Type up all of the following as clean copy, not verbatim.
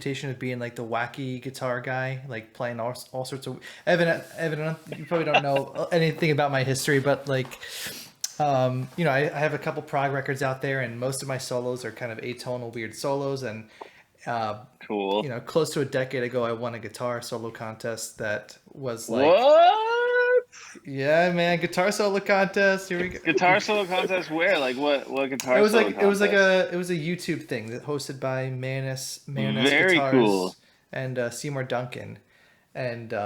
reputation of being like the wacky guitar guy, like playing all sorts of Evan, you probably don't know anything about my history, but like, I have a couple prog records out there, and most of my solos are kind of atonal, weird solos. And uh, Cool. close to a decade ago, I won a guitar solo contest that was like, What? yeah, man, guitar solo contest. Here we go. Guitar solo contest where? Like what It guitar was solo like contest? it was a YouTube thing that hosted by Manus Very cool. Guitars and Seymour Duncan, and What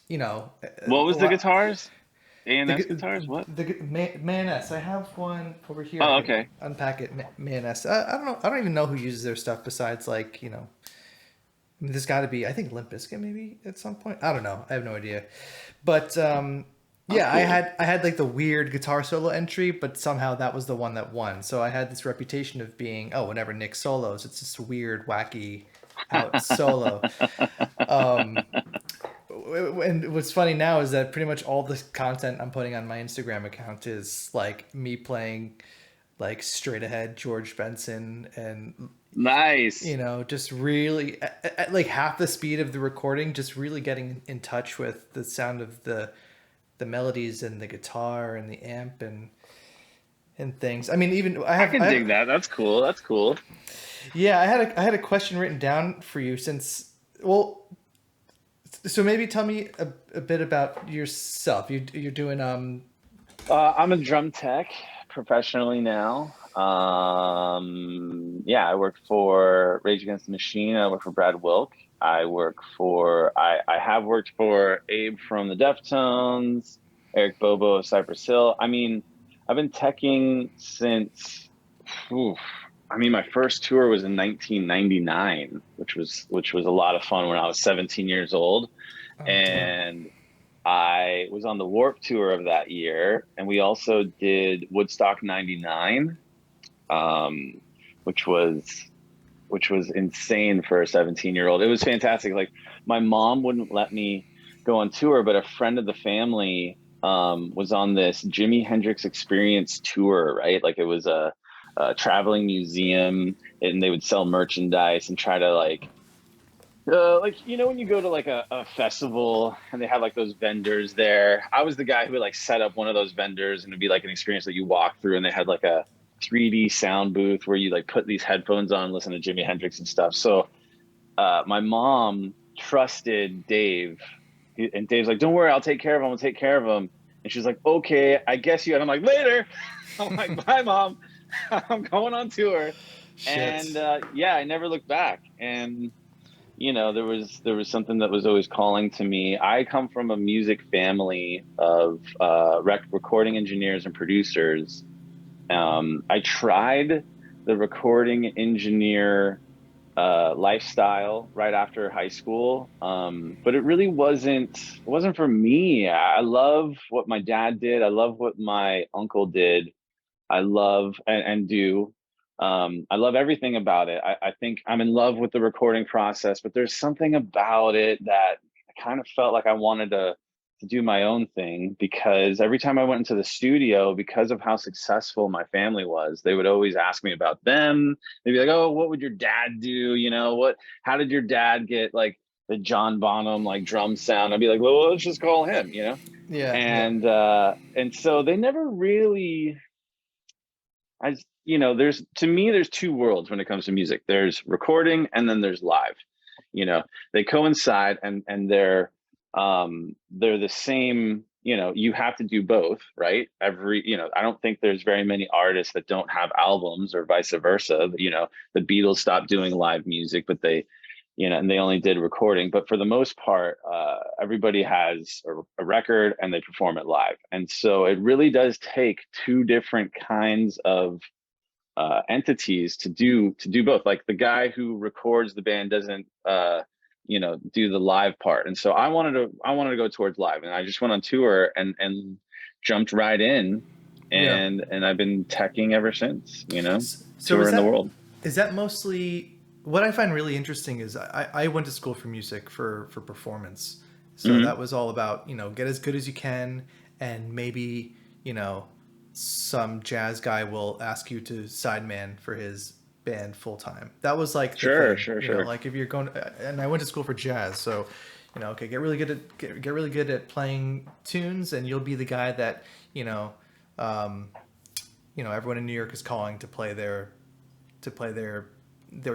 a was the lot. guitars? A&S The guitars? What? Manus. I have one over here. I Oh, can okay. unpack it. Manus. I don't know. I don't even know who uses their stuff besides like I mean, there's got to be. I think Limp Bizkit maybe at some point. I don't know. I have no idea. But That's yeah, I cool. had I had like the weird guitar solo entry, but somehow that was the one that won. So I had this reputation of being, oh, whenever Nick solos, it's just weird, wacky out solo. Um, and what's funny now is that pretty much all the content I'm putting on my Instagram account is like me playing like straight ahead George Benson, and Nice. just really at like half the speed of the recording, just really getting in touch with the sound of the melodies and the guitar and the amp and things. I mean, even I can dig that. That's cool. That's cool. yeah, I had a question written down for you since, well, so maybe tell me a bit about yourself. You're doing I'm a drum tech professionally now. Yeah, I work for Rage Against the Machine. I work for Brad Wilk. I have worked for Abe from the Deftones, Eric Bobo of Cypress Hill. I mean, I've been teching since, oof, I mean, my first tour was in 1999, which was a lot of fun when I was 17 years old. oh damn. And I was on the Warp Tour of that year, and we also did Woodstock '99, um, which was which was insane for a 17-year-old. It was fantastic. Like my mom wouldn't let me go on tour, but a friend of the family was on this Jimi Hendrix Experience tour, right? Like it was a traveling museum, and they would sell merchandise and try to like when you go to like a festival and they have like those vendors there. I was the guy who would like set up one of those vendors, and it'd be like an experience that you walk through, and they had like a 3D sound booth where you like put these headphones on, listen to Jimi Hendrix and stuff. So my mom trusted Dave, and Dave's like, "Don't worry, I'll take care of him. I'll take care of him." And she's like, "Okay, I guess you." And I'm like, "Later." I'm like, "Bye, mom. I'm going on tour." And Shit. yeah, I never looked back. And there was something that was always calling to me. I come from a music family of recording engineers and producers. I tried the recording engineer lifestyle right after high school, but it really wasn't for me. I love what my dad did. I love what my uncle did. I love and do. I love everything about it. I think I'm in love with the recording process, but there's something about it that I kind of felt like I wanted to do my own thing, because every time I went into the studio, because of how successful my family was, they would always ask me about them. They'd be like, "Oh, what would your dad do? How did your dad get like the John Bonham like drum sound?" I'd be like, "Well, let's just call him." Yeah, yeah. And so they never really there's to me there's two worlds when it comes to music. There's recording and then there's live. You know, they coincide, and they're the same. You have to do both, right? I don't think there's very many artists that don't have albums, or vice versa. The Beatles stopped doing live music, but and they only did recording. But for the most part, everybody has a record and they perform it live. And so it really does take two different kinds of entities to do both. Like the guy who records the band doesn't do the live part. And so I wanted to go towards live, and I just went on tour and jumped right in, Yeah. and I've been teching ever since. So Touring the world. is that mostly what I find really interesting is I went to school for music for performance. So Hmm. that was all about, get as good as you can, and maybe, some jazz guy will ask you to sideman for his band full time. That was like the Sure, thing, sure, you know, sure. like if you're going, and I went to school for jazz, so you know, okay, get really good at playing tunes, and you'll be the guy that you know, um, everyone in New York is calling to play their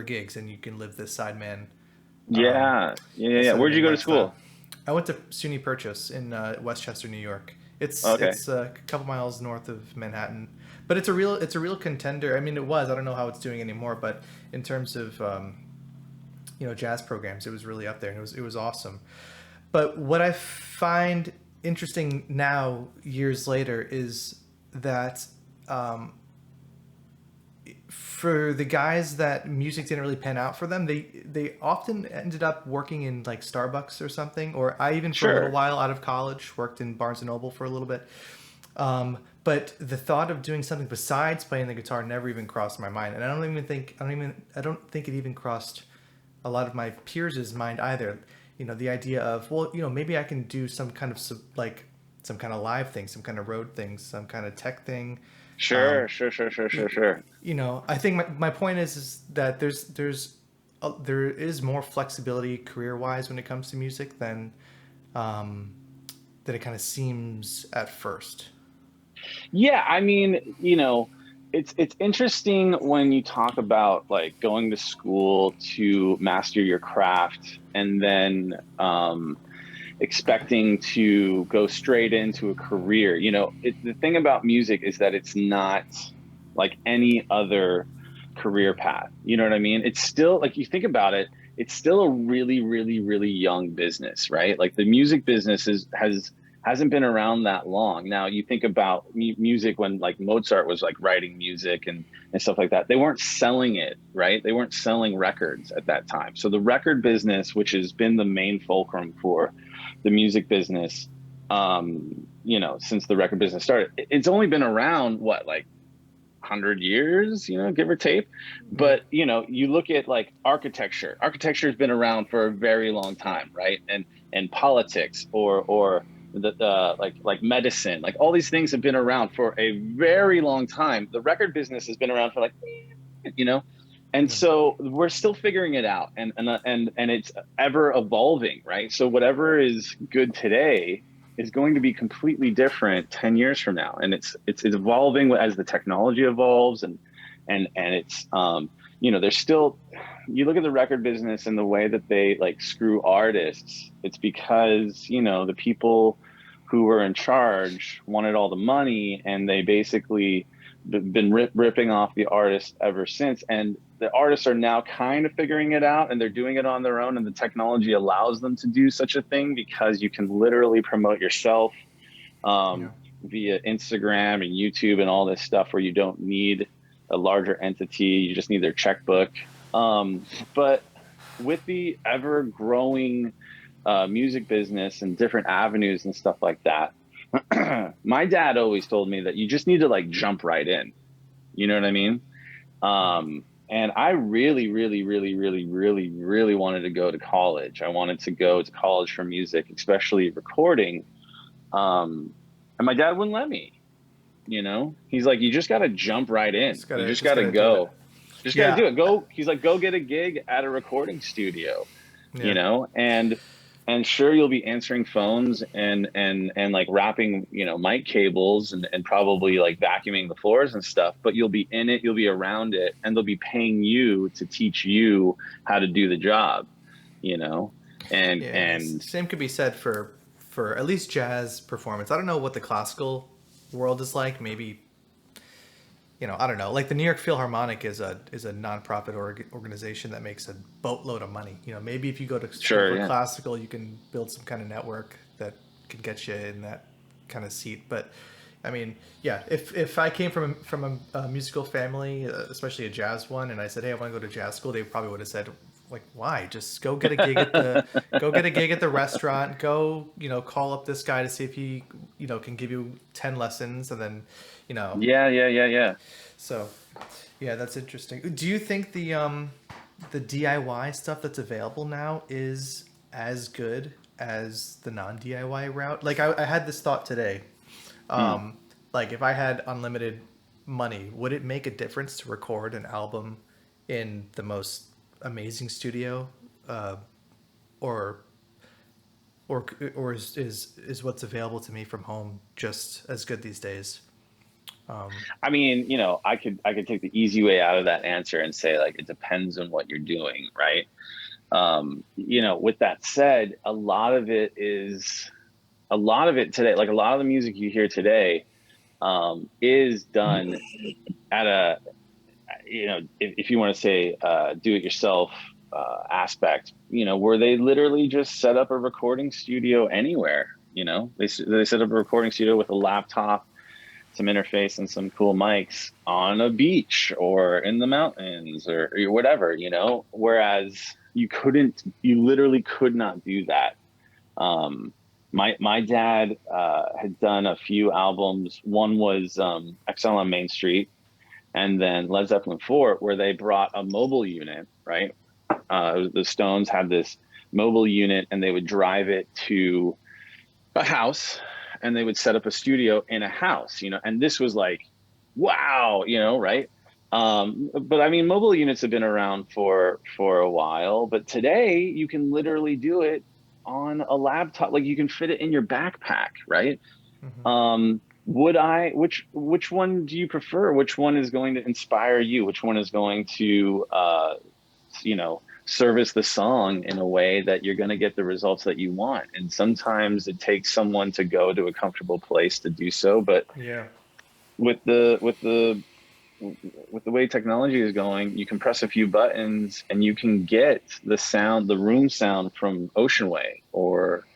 gigs, and you can live this sideman Yeah, yeah, yeah, yeah. Where'd you sideman go to lifestyle. school? I went to SUNY Purchase in Westchester, New York. Okay. It's a couple miles north of Manhattan, but it's a real contender. I mean, it was. I don't know how it's doing anymore, but in terms of jazz programs, it was really up there, and it was awesome. But what I find interesting now, years later, is that for the guys that music didn't really pan out for them, they often ended up working in like Starbucks or something. Or I even for a little Sure. while out of college worked in Barnes and Noble for a little bit. But the thought of doing something besides playing the guitar never even crossed my mind, and I don't think it even crossed a lot of my peers' mind either. You know, the idea of, well, maybe I can do some kind of like some kind of live thing, some kind of road thing, some kind of tech thing. Sure, sure, sure, sure, sure, sure. I think my point is that there is more flexibility career wise when it comes to music um, than it kind of seems at first. Yeah, I mean, it's interesting when you talk about like going to school to master your craft and then expecting to go straight into a career. The thing about music is that it's not like any other career path. You know what I mean? It's still like you think about it, it's still a really, really, really young business, right? Like the music business hasn't been around that long. Now you think about music when like Mozart was like writing music and stuff like that. They weren't selling it, right? They weren't selling records at that time. So the record business, which has been the main fulcrum for the music business, since the record business started, it's only been around what, like 100 years, give or take. Yeah. But you look at like architecture. Architecture has been around for a very long time, right? And politics or the like medicine, like all these things have been around for a very long time. The record business has been around for like, you know, and Yeah. so we're still figuring it out, and it's ever evolving, right? So whatever is good today is going to be completely different 10 years from now, and it's evolving as the technology evolves, and it's there's still, you look at the record business and the way that they like screw artists. It's because the people who were in charge wanted all the money, and they basically been ripping off the artists ever since. And the artists are now kind of figuring it out, and they're doing it on their own, and the technology allows them to do such a thing because you can literally promote yourself um, Yeah. via Instagram and YouTube and all this stuff, where you don't need a larger entity, you just need their checkbook. But with the ever growing music business and different avenues and stuff like that, my dad always told me that you just need to like jump right in. You know what I mean? And I really, really, really, really, really, really wanted to go to college. I wanted to go to college for music, especially recording. And my dad wouldn't let me. He's like, you just got to jump right in. You just Just got to gotta do it. go. Just got to Yeah. do it. Go. He's like, go get a gig at a recording studio, Yeah. and sure, you'll be answering phones and like wrapping, mic cables and probably like vacuuming the floors and stuff, but you'll be in it, you'll be around it, and they'll be paying you to teach you how to do the job, you know, Yeah. and Same could be said for at least jazz performance. I don't know what the classical world is like. Maybe I don't know. Like the New York Philharmonic is a nonprofit organization that makes a boatload of money. Maybe if you go to school sure, for yeah, classical, you can build some kind of network that can get you in that kind of seat. But I mean, yeah, if I came from a musical family, especially a jazz one, and I said, hey, I want to go to jazz school, they probably would have said, like, why? Just go get a gig at the restaurant. Go, call up this guy to see if he, can give you 10 lessons, and then, you know, yeah, yeah, yeah, yeah. so, yeah, that's interesting. Do you think the DIY stuff that's available now is as good as the non DIY route? Like I had this thought today. Hmm. Like if I had unlimited money, would it make a difference to record an album in the most amazing studio, uh, or or is what's available to me from home just as good these days? I mean, I could take the easy way out of that answer and say like it depends on what you're doing, right? With that said, a lot of it today, like a lot of the music you hear today, is done at a, if you want to say do it yourself aspect, where they literally just set up a recording studio anywhere. They set up a recording studio with a laptop, some interface, and some cool mics on a beach or in the mountains or whatever. Whereas you literally could not do that. My dad had done a few albums. One was Exile on Main Street, and then Led Zeppelin 4, where they brought a mobile unit, right? The Stones had this mobile unit, and they would drive it to a house, and they would set up a studio in a house, and this was like, wow, right? But I mean, mobile units have been around for a while, but today you can literally do it on a laptop. Like you can fit it in your backpack, right? Mm-hmm. Which one do you prefer? Which one is going to inspire you? Which one is going to service the song in a way that you're going to get the results that you want? And sometimes it takes someone to go to a comfortable place to do so. But Yeah. with the way technology is going, you can press a few buttons and you can get the room sound from Ocean Way, or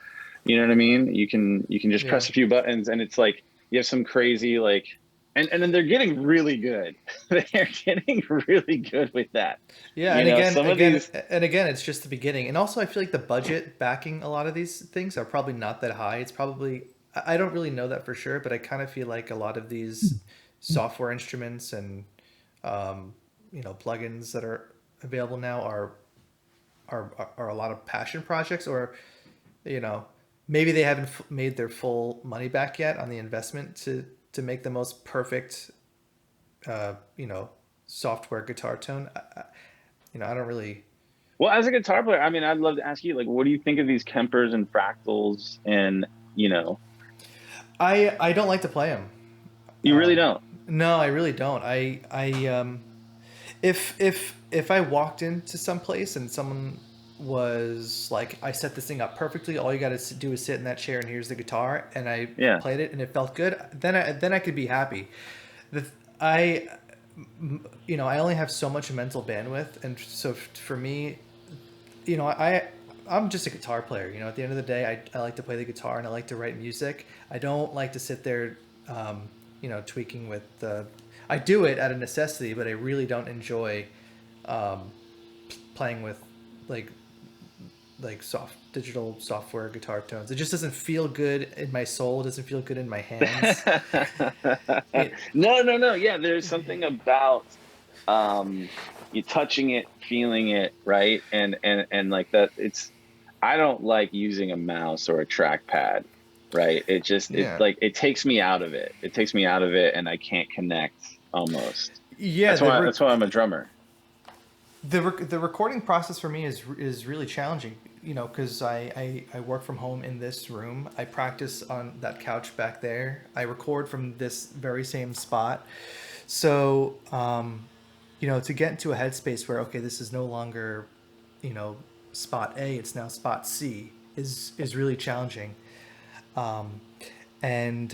you know what I mean? You can just Yeah. press a few buttons and it's like you have some crazy like, and then they're getting really good. They're getting really good with that. Yeah, and Some of these, again, it's just the beginning. And also, I feel like the budget backing a lot of these things are probably not that high. It's probably, I don't really know that for sure, but I kind of feel like a lot of these software instruments and plugins that are available now are a lot of passion projects, or you know maybe they haven't made their full money back yet on the investment to make the most perfect uh, you know software guitar tone. I don't really. well, as a guitar player, I mean, I'd love to ask you, like, what do you think of these Kempers and Fractals? And, I don't like to play them. you really don't. No, I really don't. If I walked into some place and someone was like, I set this thing up perfectly, all you got to do is sit in that chair and here's the guitar, and I Yeah. played it and it felt good, then I could be happy. The I I only have so much mental bandwidth, and so for me, I'm just a guitar player. At the end of the day, I like to play the guitar and I like to write music. I don't like to sit there, tweaking with the. I do it out of necessity, but I really don't enjoy playing with like soft digital software guitar tones. It just doesn't feel good in my soul. It doesn't feel good in my hands. It, No, no, no. Yeah, there's something about you touching it, feeling it, right? And like that, I don't like using a mouse or a trackpad, right? It yeah. like it takes me out of it. It takes me out of it and I can't connect almost. Yeah, That's why I'm a drummer. the recording process for me is really challenging. Because I work from home in this room. I practice on that couch back there. I record from this very same spot. So, to get into a headspace where, okay, this is no longer, you know, spot A, it's now spot C, is really challenging. Um, and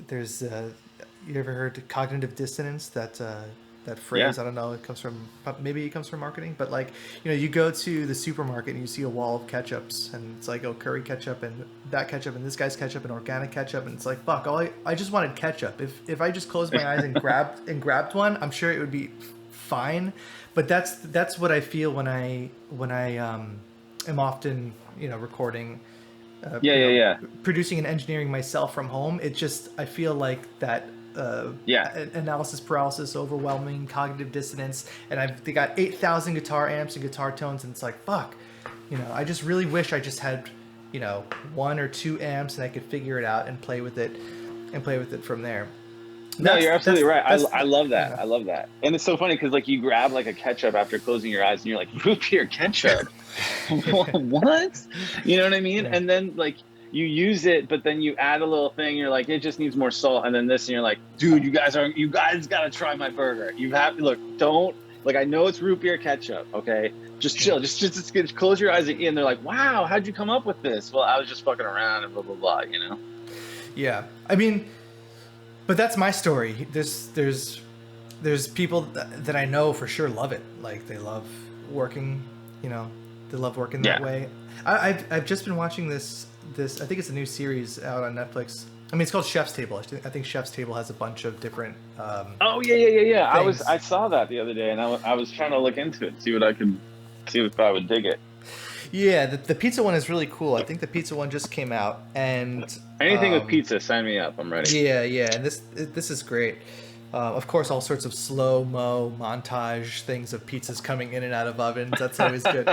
there's you ever heard cognitive dissonance? That Yeah. phrase, I don't know, it comes from, maybe it comes from marketing, but like, you go to the supermarket and you see a wall of ketchups, and it's like, oh, curry ketchup and that ketchup and this guy's ketchup and organic ketchup, and it's like, fuck, I just wanted ketchup. If I just closed my eyes and grabbed one, I'm sure it would be fine. But that's what I feel when I am often recording, uh, Yeah, you yeah, know yeah. producing and engineering myself from home. It just, I feel like that Yeah. analysis paralysis, overwhelming cognitive dissonance, and they got 8,000 guitar amps and guitar tones, and it's like, fuck, I just really wish I just had, one or two amps and I could figure it out and play with it from there. No, you're absolutely right. I love that. yeah. I love that. And it's so funny because like you grab like a ketchup after closing your eyes and you're like, root beer ketchup. What? You know what I mean? Yeah. And then like you use it, but then you add a little thing, you're like, it just needs more salt. And then this, and you're like, dude, you guys gotta try my burger. You have look, don't like I know it's root beer ketchup, okay? Just Yeah. chill, just close your eyes and they're like, wow, how'd you come up with this? Well, I was just fucking around and blah blah blah, you know? Yeah. I mean, but that's my story. There's people that I know for sure love it. Like they love working, you know, they love working that Yeah. way. I've just been watching this. I think it's a new series out on Netflix. I mean, it's called Chef's Table. I think Chef's Table has a bunch of different Oh yeah. I things. saw that the other day, and I was trying to look into it, see what I could see if I would dig it. Yeah, the pizza one is really cool. I think the pizza one just came out, and Anything with pizza, sign me up. I'm ready. yeah, and this is great. Of course, all sorts of slow mo montage things of pizzas coming in and out of ovens. That's always good.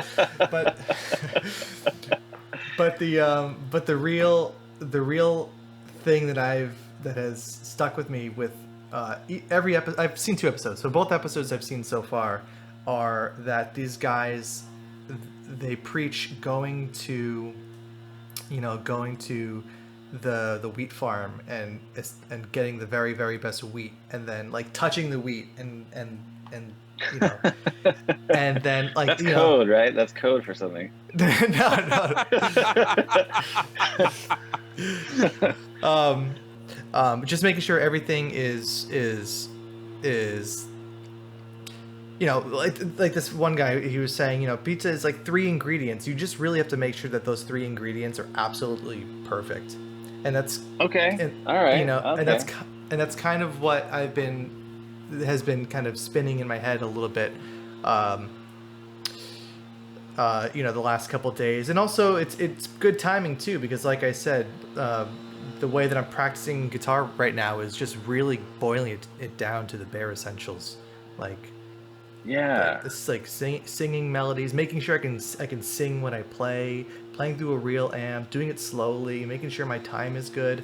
But the real thing that has stuck with me with every episode. I've seen 2 episodes, so both episodes I've seen so far are that these guys they preach going to the wheat farm and getting the very very best wheat, and then like touching the wheat and you know and then like That's code, right? That's code for something. no just making sure everything is like this one guy, he was saying, pizza is like 3 ingredients. You just really have to make sure that those 3 ingredients are absolutely perfect, and that's Okay. and All right. and Okay. that's kind of what has been kind of spinning in my head a little bit, the last couple of days, and also it's good timing too because, like I said, the way that I'm practicing guitar right now is just really boiling it down to the bare essentials, like. Yeah. This is like singing melodies, making sure I can sing when I playing through a real amp, doing it slowly, making sure my time is good.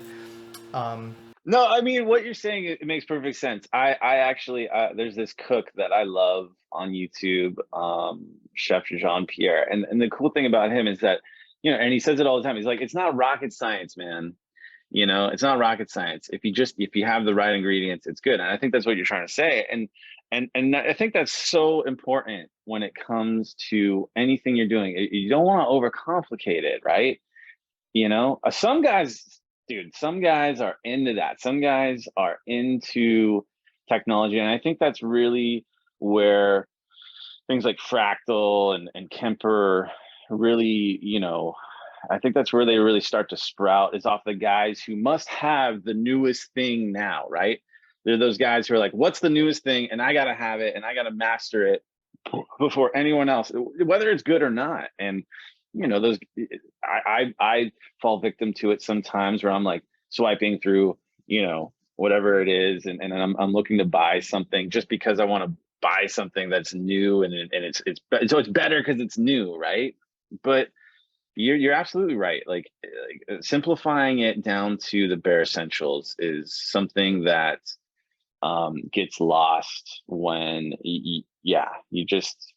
No, I mean what you're saying, it makes perfect sense. I actually there's this cook that I love on YouTube, Chef Jean Pierre, and the cool thing about him is that and he says it all the time. He's like, it's not rocket science, man. It's not rocket science. If you have the right ingredients, it's good. And I think that's what you're trying to say. And I think that's so important when it comes to anything you're doing. You don't want to overcomplicate it, right? Some guys, dude, some guys are into that. Some guys are into technology. And I think that's really where things like Fractal and Kemper really, I think that's where they really start to sprout, is off the guys who must have the newest thing now, right? They're those guys who are like, what's the newest thing? And I got to have it and I got to master it before anyone else, whether it's good or not. And, those, I fall victim to it sometimes where I'm like swiping through, whatever it is. And I'm looking to buy something just because I want to buy something that's new and so it's better because it's new, right? But you're absolutely right. Like simplifying it down to the bare essentials is something that gets lost when you just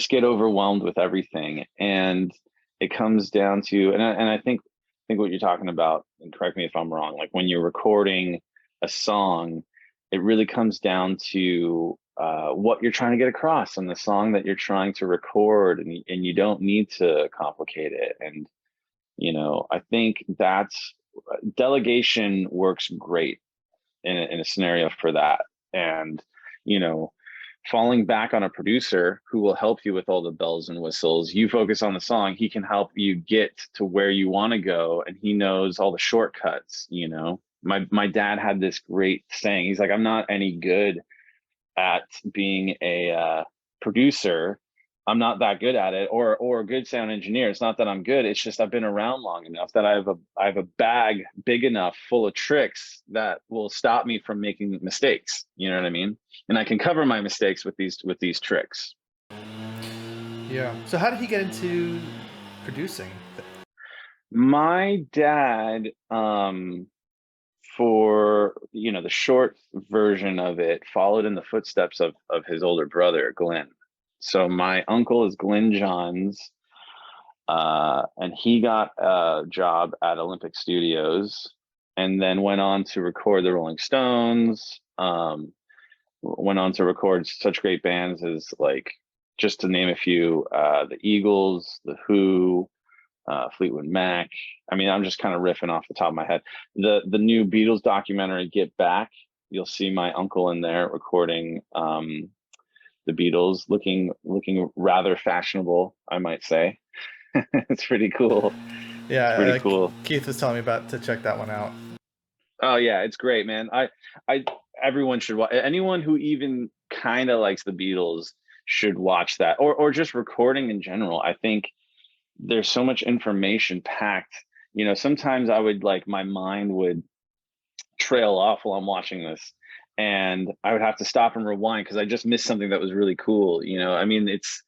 get overwhelmed with everything, and it comes down to and I think what you're talking about, and correct me if I'm wrong, like when you're recording a song, it really comes down to what you're trying to get across on the song that you're trying to record, and you don't need to complicate it. And I think that's delegation works great in a scenario for that. And falling back on a producer who will help you with all the bells and whistles. You focus on the song, he can help you get to where you want to go, and he knows all the shortcuts. My dad had this great saying. He's like, I'm not any good at being a producer. I'm not that good at it, or a good sound engineer. It's not that I'm good. It's just I've been around long enough that I have a bag big enough full of tricks that will stop me from making mistakes. You know what I mean? And I can cover my mistakes with these tricks. Yeah. So how did he get into producing? My dad for, the short version of it, followed in the footsteps of his older brother, Glenn. So my uncle is Glenn Johns, and he got a job at Olympic Studios and then went on to record the Rolling Stones, went on to record such great bands as, like, just to name a few, the Eagles, the Who, Fleetwood Mac. I mean, I'm just kind of riffing off the top of my head. The new Beatles documentary, Get Back, you'll see my uncle in there recording the Beatles, looking rather fashionable, I might say. It's pretty cool. Yeah, It's pretty cool. Keith was telling me about to check that one out. Oh yeah, it's great, man. Everyone should watch. Anyone who even kind of likes the Beatles should watch that, or just recording in general. I think there's so much information packed. Sometimes I would, like, my mind would trail off while I'm watching this, and I would have to stop and rewind because I just missed something that was really cool. I mean, it's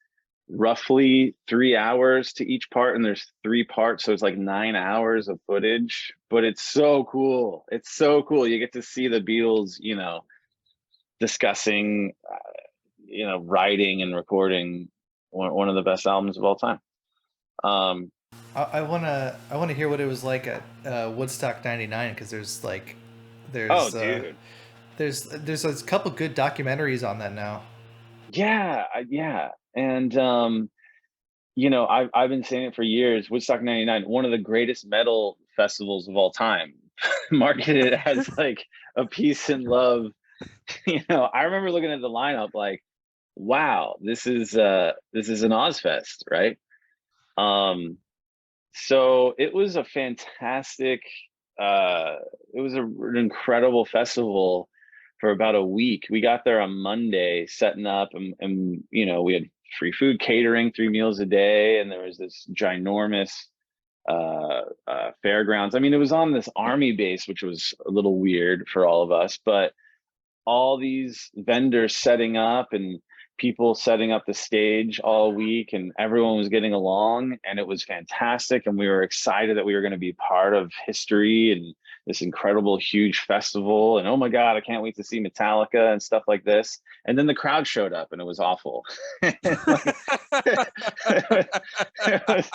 roughly 3 hours to each part, and there's 3 parts, so it's like 9 hours of footage, but it's so cool. It's so cool. You get to see the Beatles, discussing, writing and recording one of the best albums of all time. I wanna hear what it was like at Woodstock '99, because there's a couple good documentaries on that now. Yeah, and I've been saying it for years. Woodstock '99, one of the greatest metal festivals of all time, marketed as like a peace and love. I remember looking at the lineup like, wow, this is an Ozfest, right? So it was a fantastic, it was an incredible festival for about a week. We got there on Monday, setting up, and we had free food, catering, 3 meals a day, and there was this ginormous fairgrounds. I mean, it was on this army base, which was a little weird for all of us, but all these vendors setting up and people setting up the stage all week, and everyone was getting along, and it was fantastic. And we were excited that we were going to be part of history and this incredible, huge festival. And oh my God, I can't wait to see Metallica and stuff like this. And then the crowd showed up and it was awful. It was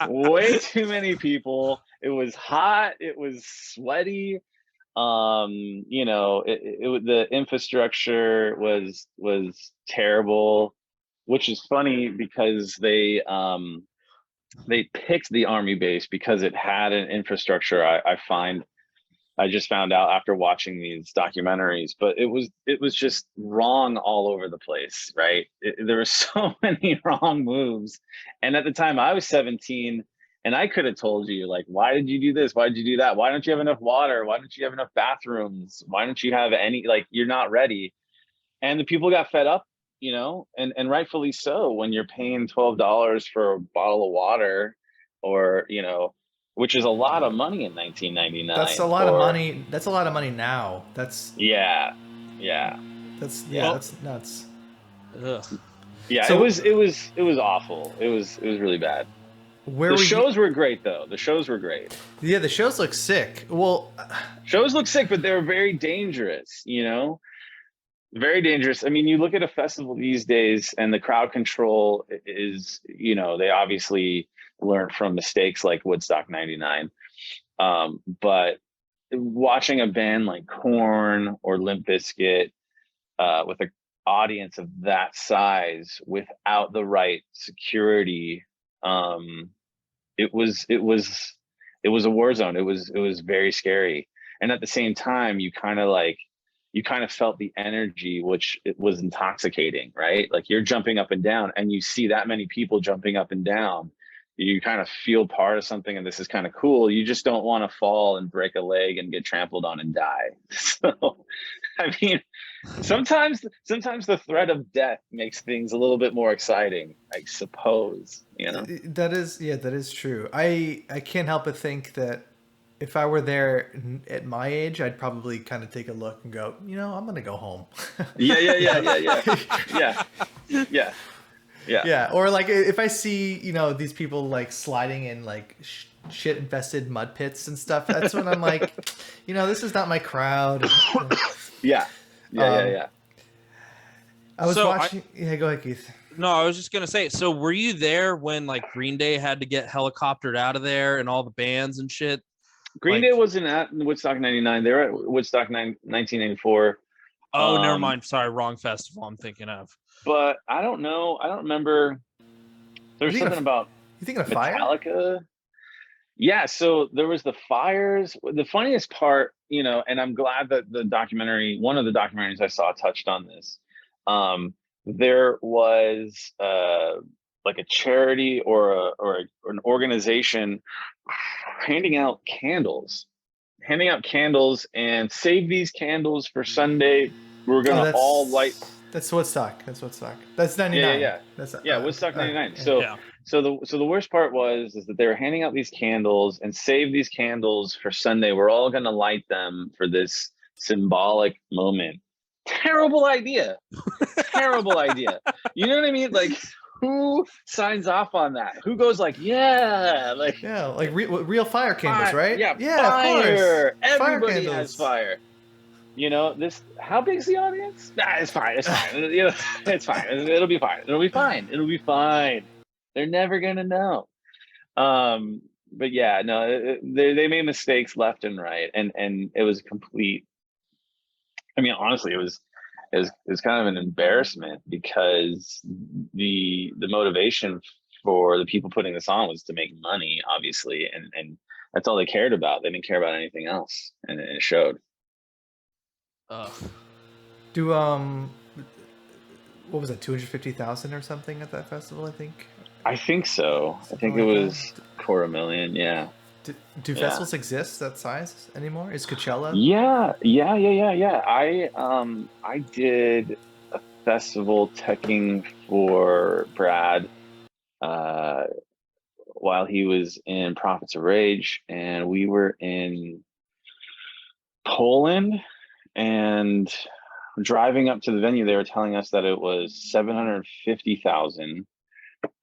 way too many people. It was hot. It was sweaty. The infrastructure was terrible, which is funny because they picked the army base because it had an infrastructure. I just found out after watching these documentaries, but it was just wrong all over the place, right? There were so many wrong moves, and at the time I was 17. And I could have told you, like, why did you do this? Why did you do that? Why don't you have enough water? Why don't you have enough bathrooms? Why don't you have any, like, you're not ready. And the people got fed up, and rightfully so, when you're paying $12 for a bottle of water, or, which is a lot of money in 1999. That's a lot of money. That's a lot of money now. Yeah. That's nuts. Ugh. Yeah, so, it was awful. It was really bad. The shows were great, though. The shows were great. Yeah, the shows look sick. Well, shows look sick, but they were very dangerous, Very dangerous. I mean, you look at a festival these days and the crowd control is, they obviously learned from mistakes like Woodstock '99. But watching a band like Korn or Limp Bizkit with an audience of that size without the right security, it was a war zone. It was very scary. And at the same time, you kind of felt the energy, which it was intoxicating, right? Like, you're jumping up and down and you see that many people jumping up and down. You kind of feel part of something, and this is kind of cool. You just don't want to fall and break a leg and get trampled on and die. So, I mean, sometimes the threat of death makes things a little bit more exciting, I suppose. That is true. I can't help but think that if I were there at my age, I'd probably kind of take a look and go, I'm gonna go home. Yeah. Or like if I see these people like sliding in like shit infested mud pits and stuff. That's when I'm like, this is not my crowd. Yeah. I was watching. Yeah, go ahead, Keith. No, I was just gonna say. So, were you there when like Green Day had to get helicoptered out of there and all the bands and shit? Green Day wasn't at Woodstock '99. They were at Woodstock 1984. Oh, never mind. Sorry, wrong festival I'm thinking of. But I don't know. I don't remember. There's something about. You thinking of Metallica? Fire? Yeah. So there was the fires. The funniest part, and I'm glad that one of the documentaries I saw touched on this. There was like a charity or an organization handing out candles and save these candles for Sunday. We're gonna all light. That's Woodstock. That's 99. Yeah. That's Woodstock 99. Yeah. So the worst part is that they were handing out these candles and save these candles for Sunday. We're all gonna light them for this symbolic moment. Terrible idea. Terrible idea. You know what I mean? Like, who signs off on that? Who goes like, yeah, like real fire candles, right? Yeah, fire. Of course. Everybody has fire. This. How big's the audience? Nah, it's fine. It's fine. It's fine. It'll be fine. It'll be fine. They're never gonna know. But yeah, no, they made mistakes left and right, and it was complete. I mean, honestly, it was kind of an embarrassment because the motivation for the people putting this on was to make money, obviously, and that's all they cared about. They didn't care about anything else, and it showed. What was it, 250,000 or something at that festival? I think so. I think it was $250,000. Yeah. Do festivals exist that size anymore? Is Coachella? Yeah. I did a festival teching for Brad while he was in Prophets of Rage, and we were in Poland, and driving up to the venue, they were telling us that it was 750,000,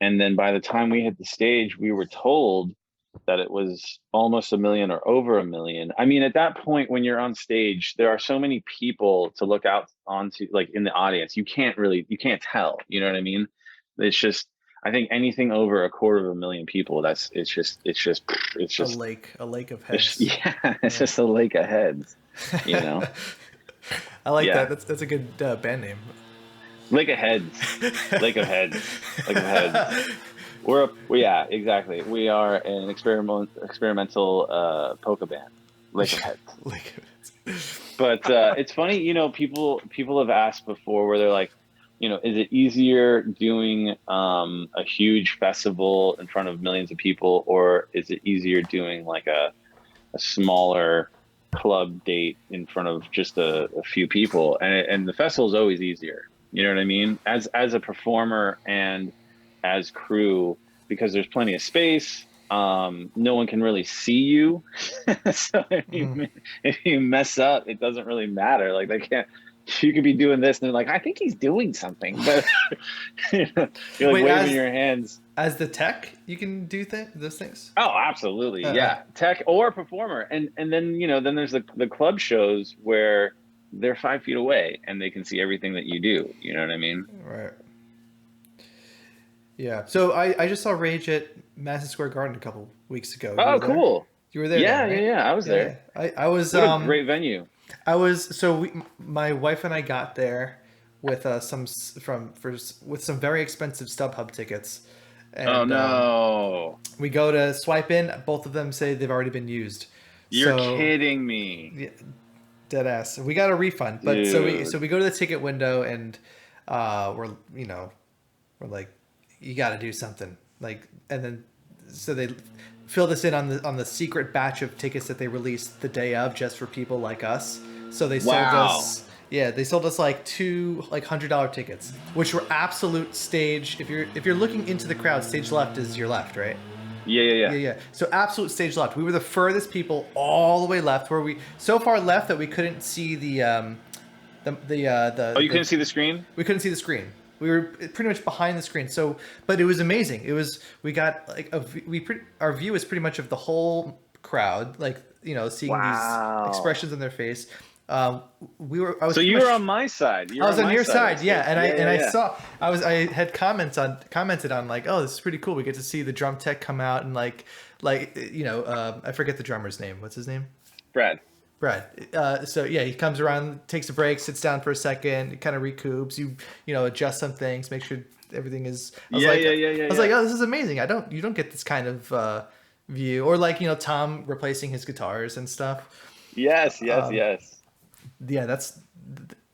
and then by the time we hit the stage, we were told that it was almost 1 million or over 1 million. I mean, at that point, when you're on stage, there are so many people to look out onto, like in the audience. You can't tell. You know what I mean? It's just, I think anything over 250,000 people, it's just a lake of heads. It's just a lake of heads. I like that. That's a good band name. Lake of Heads. Lake of Heads. Yeah, exactly. We are an experimental polka band. Lake of Heads. But it's funny, people have asked before where they're like, is it easier doing a huge festival in front of millions of people, or is it easier doing like a smaller club date in front of just a few people? And the festival is always easier. You know what I mean? As a performer and as crew, because there's plenty of space. No one can really see you. So if you mess up, it doesn't really matter. Like you could be doing this and they're like, I think he's doing something, but you're like waving your hands. As the tech, you can do those things? Oh, absolutely. Yeah. Tech or performer. And then, then there's the club shows where they're 5 feet away and they can see everything that you do. You know what I mean? Right. Yeah. So I just saw Rage at Madison Square Garden a couple weeks ago. Cool. You were there? Yeah, then, right? yeah. I was there. I was. What a great venue. My wife and I got there with some very expensive StubHub tickets. And, oh no! We go to swipe in. Both of them say they've already been used. You're kidding me. Yeah, dead ass. We got a refund, but Dude. so we go to the ticket window and we're like, you got to do something. Like, and then so they filled us in on the secret batch of tickets that they released the day of just for people like us. So they sold us. Yeah, they sold us like two $100 tickets, which were absolute stage. If you're looking into the crowd, stage left is your left, right? Yeah. So absolute stage left. We were the furthest people all the way left, where we so far left that we couldn't see the. Oh, you couldn't see the screen? We couldn't see the screen. We were pretty much behind the screen. So, but it was amazing. We got like our view is pretty much of the whole crowd, like, you know, seeing these Wow. expressions on their face. I was So pretty you much, were on my side. You I were was on on my your side of side, the yeah, stage. I Yeah. saw, I had commented on like, oh, this is pretty cool. We get to see the drum tech come out and like you know, I forget the drummer's name. What's his name? Brad. Brad. So yeah, he comes around, takes a break, sits down for a second, kind of recoups. You know, adjust some things, make sure everything is. I was like, oh, this is amazing. You don't get this kind of view, or like, you know, Tom replacing his guitars and stuff. Yes. Yeah,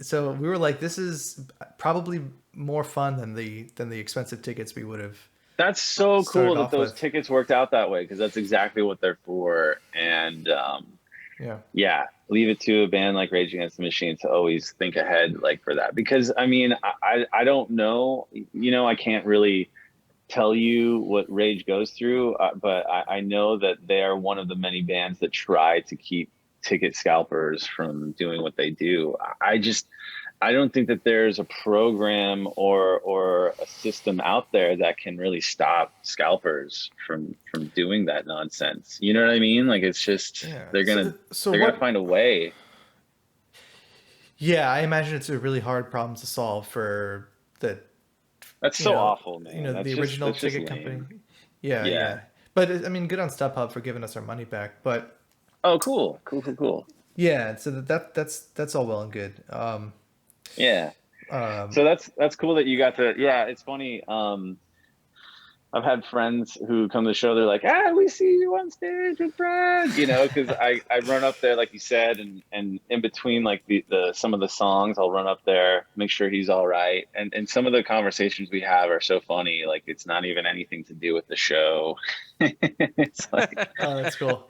so we were like, this is probably more fun than the expensive tickets we would have That's so started cool that off those with. tickets worked out that way, because that's exactly what they're for. And Yeah. yeah, leave it to a band like Rage Against the Machine to always think ahead, like, for that. Because I mean, I don't know, you know, I can't really tell you what Rage goes through, but I know that they are one of the many bands that try to keep ticket scalpers from doing what they do. I don't think that there's a program or a system out there that can really stop scalpers from doing that nonsense. You know what I mean? Like, it's just, Yeah. they're gonna What? find a way. Yeah, I imagine it's a really hard problem to solve for the That's so awful, man. the original That's just ticket company. lame. Yeah, Yeah. yeah. But I mean, good on StubHub for giving us our money back. But Oh, cool. yeah, so that's all well and good. Yeah. Um, So that's cool that you got to. Yeah, it's funny. I've had friends who come to the show. They're like, we see you on stage with Brad, you know, because I run up there, like you said, and in between like the some of the songs, I'll run up there, make sure he's all right. And some of the conversations we have are so funny. Like, it's not even anything to do with the show. It's like, oh, that's cool.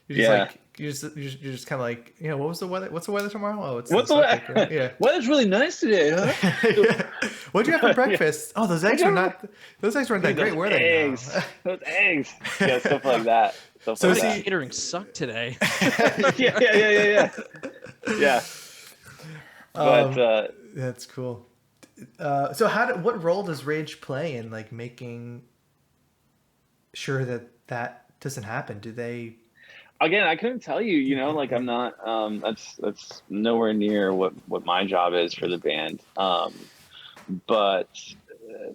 You're just yeah. like you're just kind of like, you know, what was the weather? What's the weather tomorrow? Oh, it's What's the Celtic, right? Yeah. weather's really nice today, huh? Yeah. What'd you have for breakfast? Oh, those eggs What'd were you not. Those eggs weren't that Dude, great, those were they? eggs, No. those eggs. Yeah, stuff like that. Stuff So like is The he- that. catering sucked today. Yeah. Yeah. But That's cool. So what role does Rage play in like making sure that doesn't happen? Do they? again, I couldn't tell you, you know, like, I'm not that's nowhere near what my job is for the band. But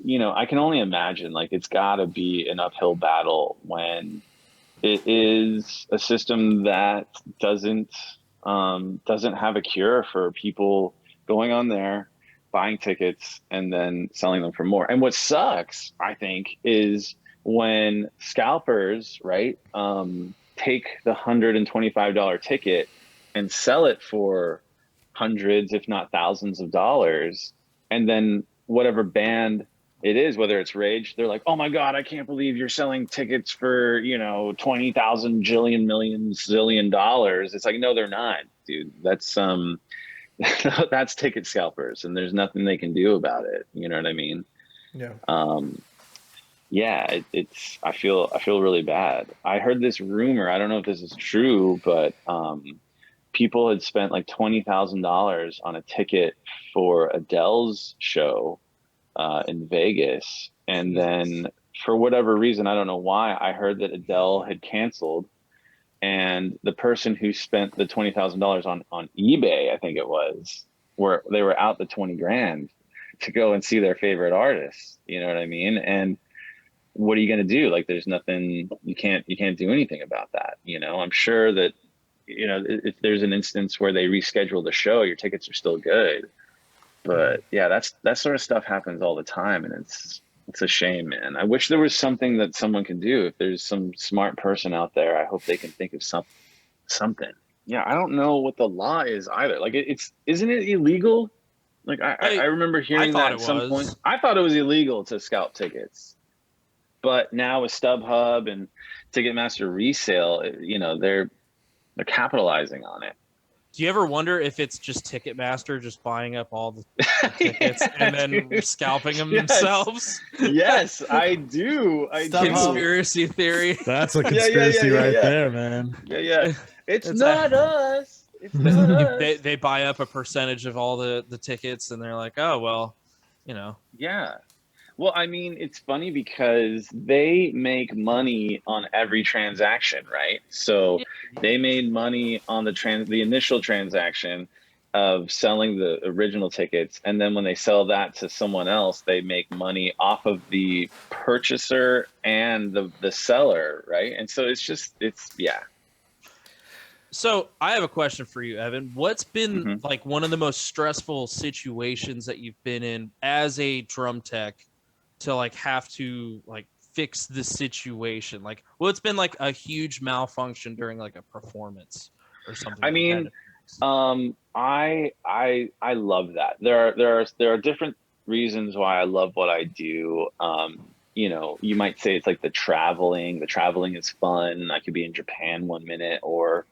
you know, I can only imagine, like, it's got to be an uphill battle when it is a system that doesn't have a cure for people going on there, buying tickets, and then selling them for more. And what sucks, I think, is when scalpers, right, take the $125 ticket and sell it for hundreds, if not thousands of dollars, and then whatever band it is, whether it's Rage, they're like, "Oh my God, I can't believe you're selling tickets for, you know, 20,000 jillion million zillion dollars." It's like, no, they're not, dude. That's that's ticket scalpers, and there's nothing they can do about it. You know what I mean? Yeah. Yeah, it's I feel really bad. I heard this rumor. I don't know if this is true, but people had spent like $20,000 on a ticket for Adele's show in Vegas, and then for whatever reason, I don't know why, I heard that Adele had canceled, and the person who spent the $20,000 on eBay, I think it was, where they were out the 20 grand to go and see their favorite artists. You know what I mean? And what are you going to do? Like, there's nothing, you can't do anything about that. You know, I'm sure that, you know, if there's an instance where they reschedule the show, your tickets are still good. But yeah, that sort of stuff happens all the time, and it's a shame, man. I wish there was something that someone can do. If there's some smart person out there, I hope they can think of something. Yeah, I don't know what the law is either. Like, isn't it illegal? Like, I remember hearing that at some point. I thought it was illegal to scalp tickets. But now with StubHub and Ticketmaster resale, you know, they're capitalizing on it. Do you ever wonder if it's just Ticketmaster just buying up all the tickets and then scalping them themselves? Yes, I do. Conspiracy theory. That's a conspiracy there, man. Yeah. It's not us. It's not us. They buy up a percentage of all the tickets, and they're like, oh, well, you know. Yeah. Well, I mean, it's funny because they make money on every transaction, right? So Yeah. they made money on the initial transaction of selling the original tickets, and then when they sell that to someone else, they make money off of the purchaser and the seller, right? And so it's yeah. So I have a question for you, Evan. What's been Mhm. like one of the most stressful situations that you've been in as a drum tech to like have to like fix the situation? Like, well, it's been like a huge malfunction during like a performance or something I that you had mean, to fix. I love that. There are different reasons why I love what I do. You know, you might say it's like the traveling. The traveling is fun. I could be in Japan one minute or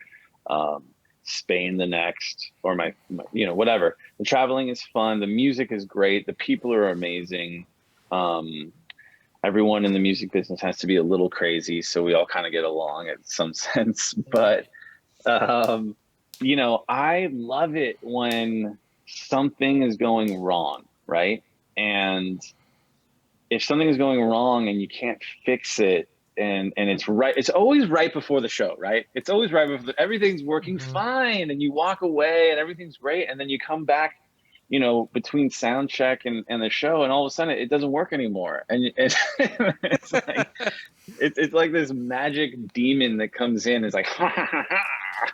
um, Spain the next, or my you know, whatever. The traveling is fun. The music is great. The people are amazing. Um, Everyone in the music business has to be a little crazy, so we all kind of get along in some sense. But um, you know, I love it when something is going wrong, right? And if something is going wrong and you can't fix it, and it's right, it's always right before the show, right? It's always right before everything's working fine, and you walk away and everything's great, and then you come back, you know, between sound check and the show, and all of a sudden it doesn't work anymore, and it's like it's like this magic demon that comes in. It's like,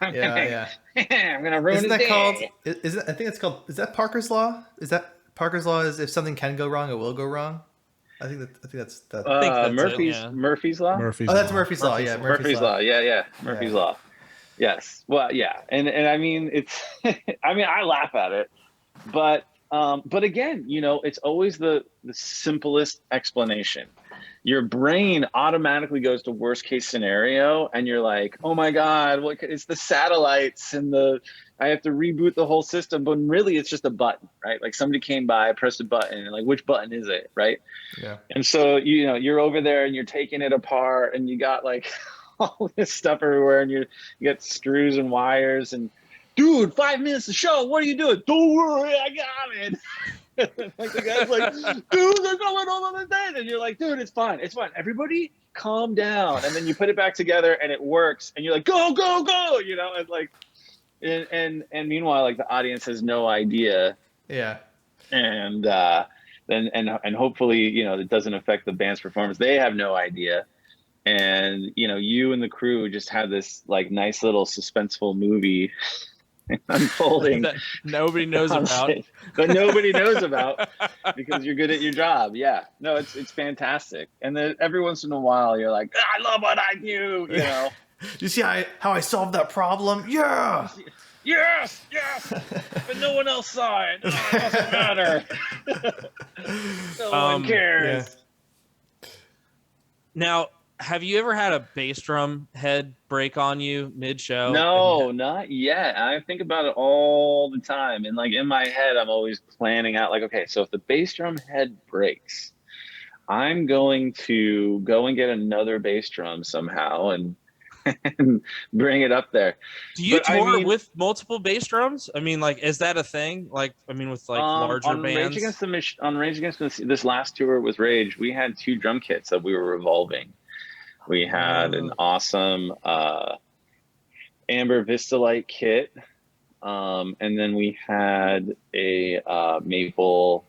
Yeah. I'm gonna ruin Isn't his that called? day. Is it? I think it's called. Is that Parker's law? Is that Parker's law? Is if something can go wrong, it will go wrong. I think that's that. I think that's it, Murphy's yeah. Murphy's law. Murphy's Oh, that's Law. Murphy's law. Yeah, Murphy's law. Yeah, Murphy's Yeah. law. Yes. Well, yeah, and I mean it's. I mean, I laugh at it, but again, you know, it's always the simplest explanation. Your brain automatically goes to worst case scenario, and you're like, oh my god, it's the satellites and I have to reboot the whole system, but really it's just a button, right? Like somebody came by, pressed a button, and like, which button is it, right? Yeah. And so, you know, you're over there and you're taking it apart, and you got like all this stuff everywhere, and you got screws and wires, and dude, 5 minutes to show, what are you doing? Don't worry, I got it. Like the guy's like, dude, they're going on the day, and you're like, dude, it's fine, everybody calm down. And then you put it back together and it works, and you're like, go, go, go, you know. And like, and meanwhile, like the audience has no idea. Yeah. And then and hopefully, you know, it doesn't affect the band's performance. They have no idea. And you know, you and the crew just had this like nice little suspenseful movie unfolding That nobody knows on about. stage, but nobody knows about, because you're good at your job. Yeah, no, it's fantastic. And then every once in a while, you're like, I love what I do, you know. You see how I solved that problem? Yeah. Yes, but no one else saw it. Oh, it doesn't matter. No one cares. Yeah. Now, have you ever had a bass drum head break on you mid-show? No, not yet. I think about it all the time, and like in my head, I'm always planning out like, okay, so if the bass drum head breaks, I'm going to go and get another bass drum somehow and bring it up there. Do you But, I tour mean, with multiple bass drums? I mean, like, is that a thing? Like, I mean, with like larger on bands? Rage Against this last tour with Rage, we had 2 drum kits that we were revolving. We had an awesome Amber Vistalite kit, and then we had a maple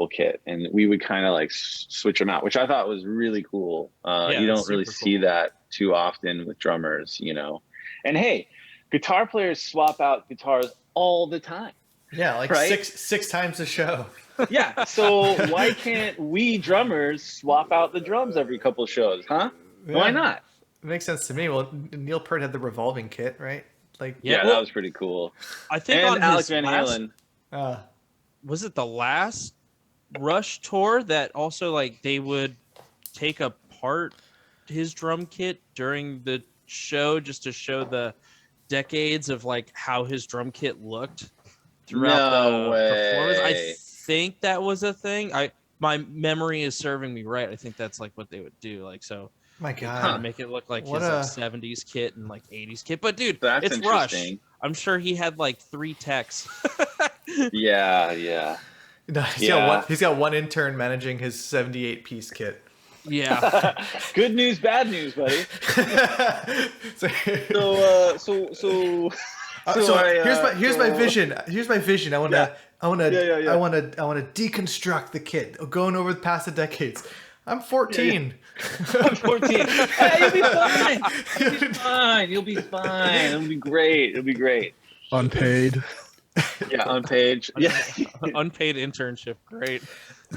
kit, and we would kind of like switch them out, which I thought was really cool. You don't really see that too often with drummers, you know. And hey, guitar players swap out guitars all the time. Yeah, like right? six times a show. Yeah, so why can't we drummers swap out the drums every couple shows, huh? Yeah. Why not? It makes sense to me. Well, Neil Peart had the revolving kit, right? Like, Yeah, well, that was pretty cool. I think And on Alex his Van last, Halen. was it the last Rush tour that also like they would take apart his drum kit during the show just to show the decades of like how his drum kit looked throughout No the way. performance. I think that was a thing. My memory is serving me right. I think that's like what they would do. Like, so my kind God, of make it look like What his like a- 70s kit and like 80s kit. But dude, That's it's Rush. interesting. I'm sure he had like 3 techs. Yeah. No, he's got one intern managing his 78-piece kit. Yeah. Good news, bad news, buddy. So here's my vision. Here's my vision. I want to deconstruct the kit, going over past the decades. I'm 14. I'm 14. Hey, you'll be fine. You'll be fine. You'll be fine. It'll be great. It'll be great. Unpaid. Yeah, unpaid. Yeah. Unpaid internship. Great.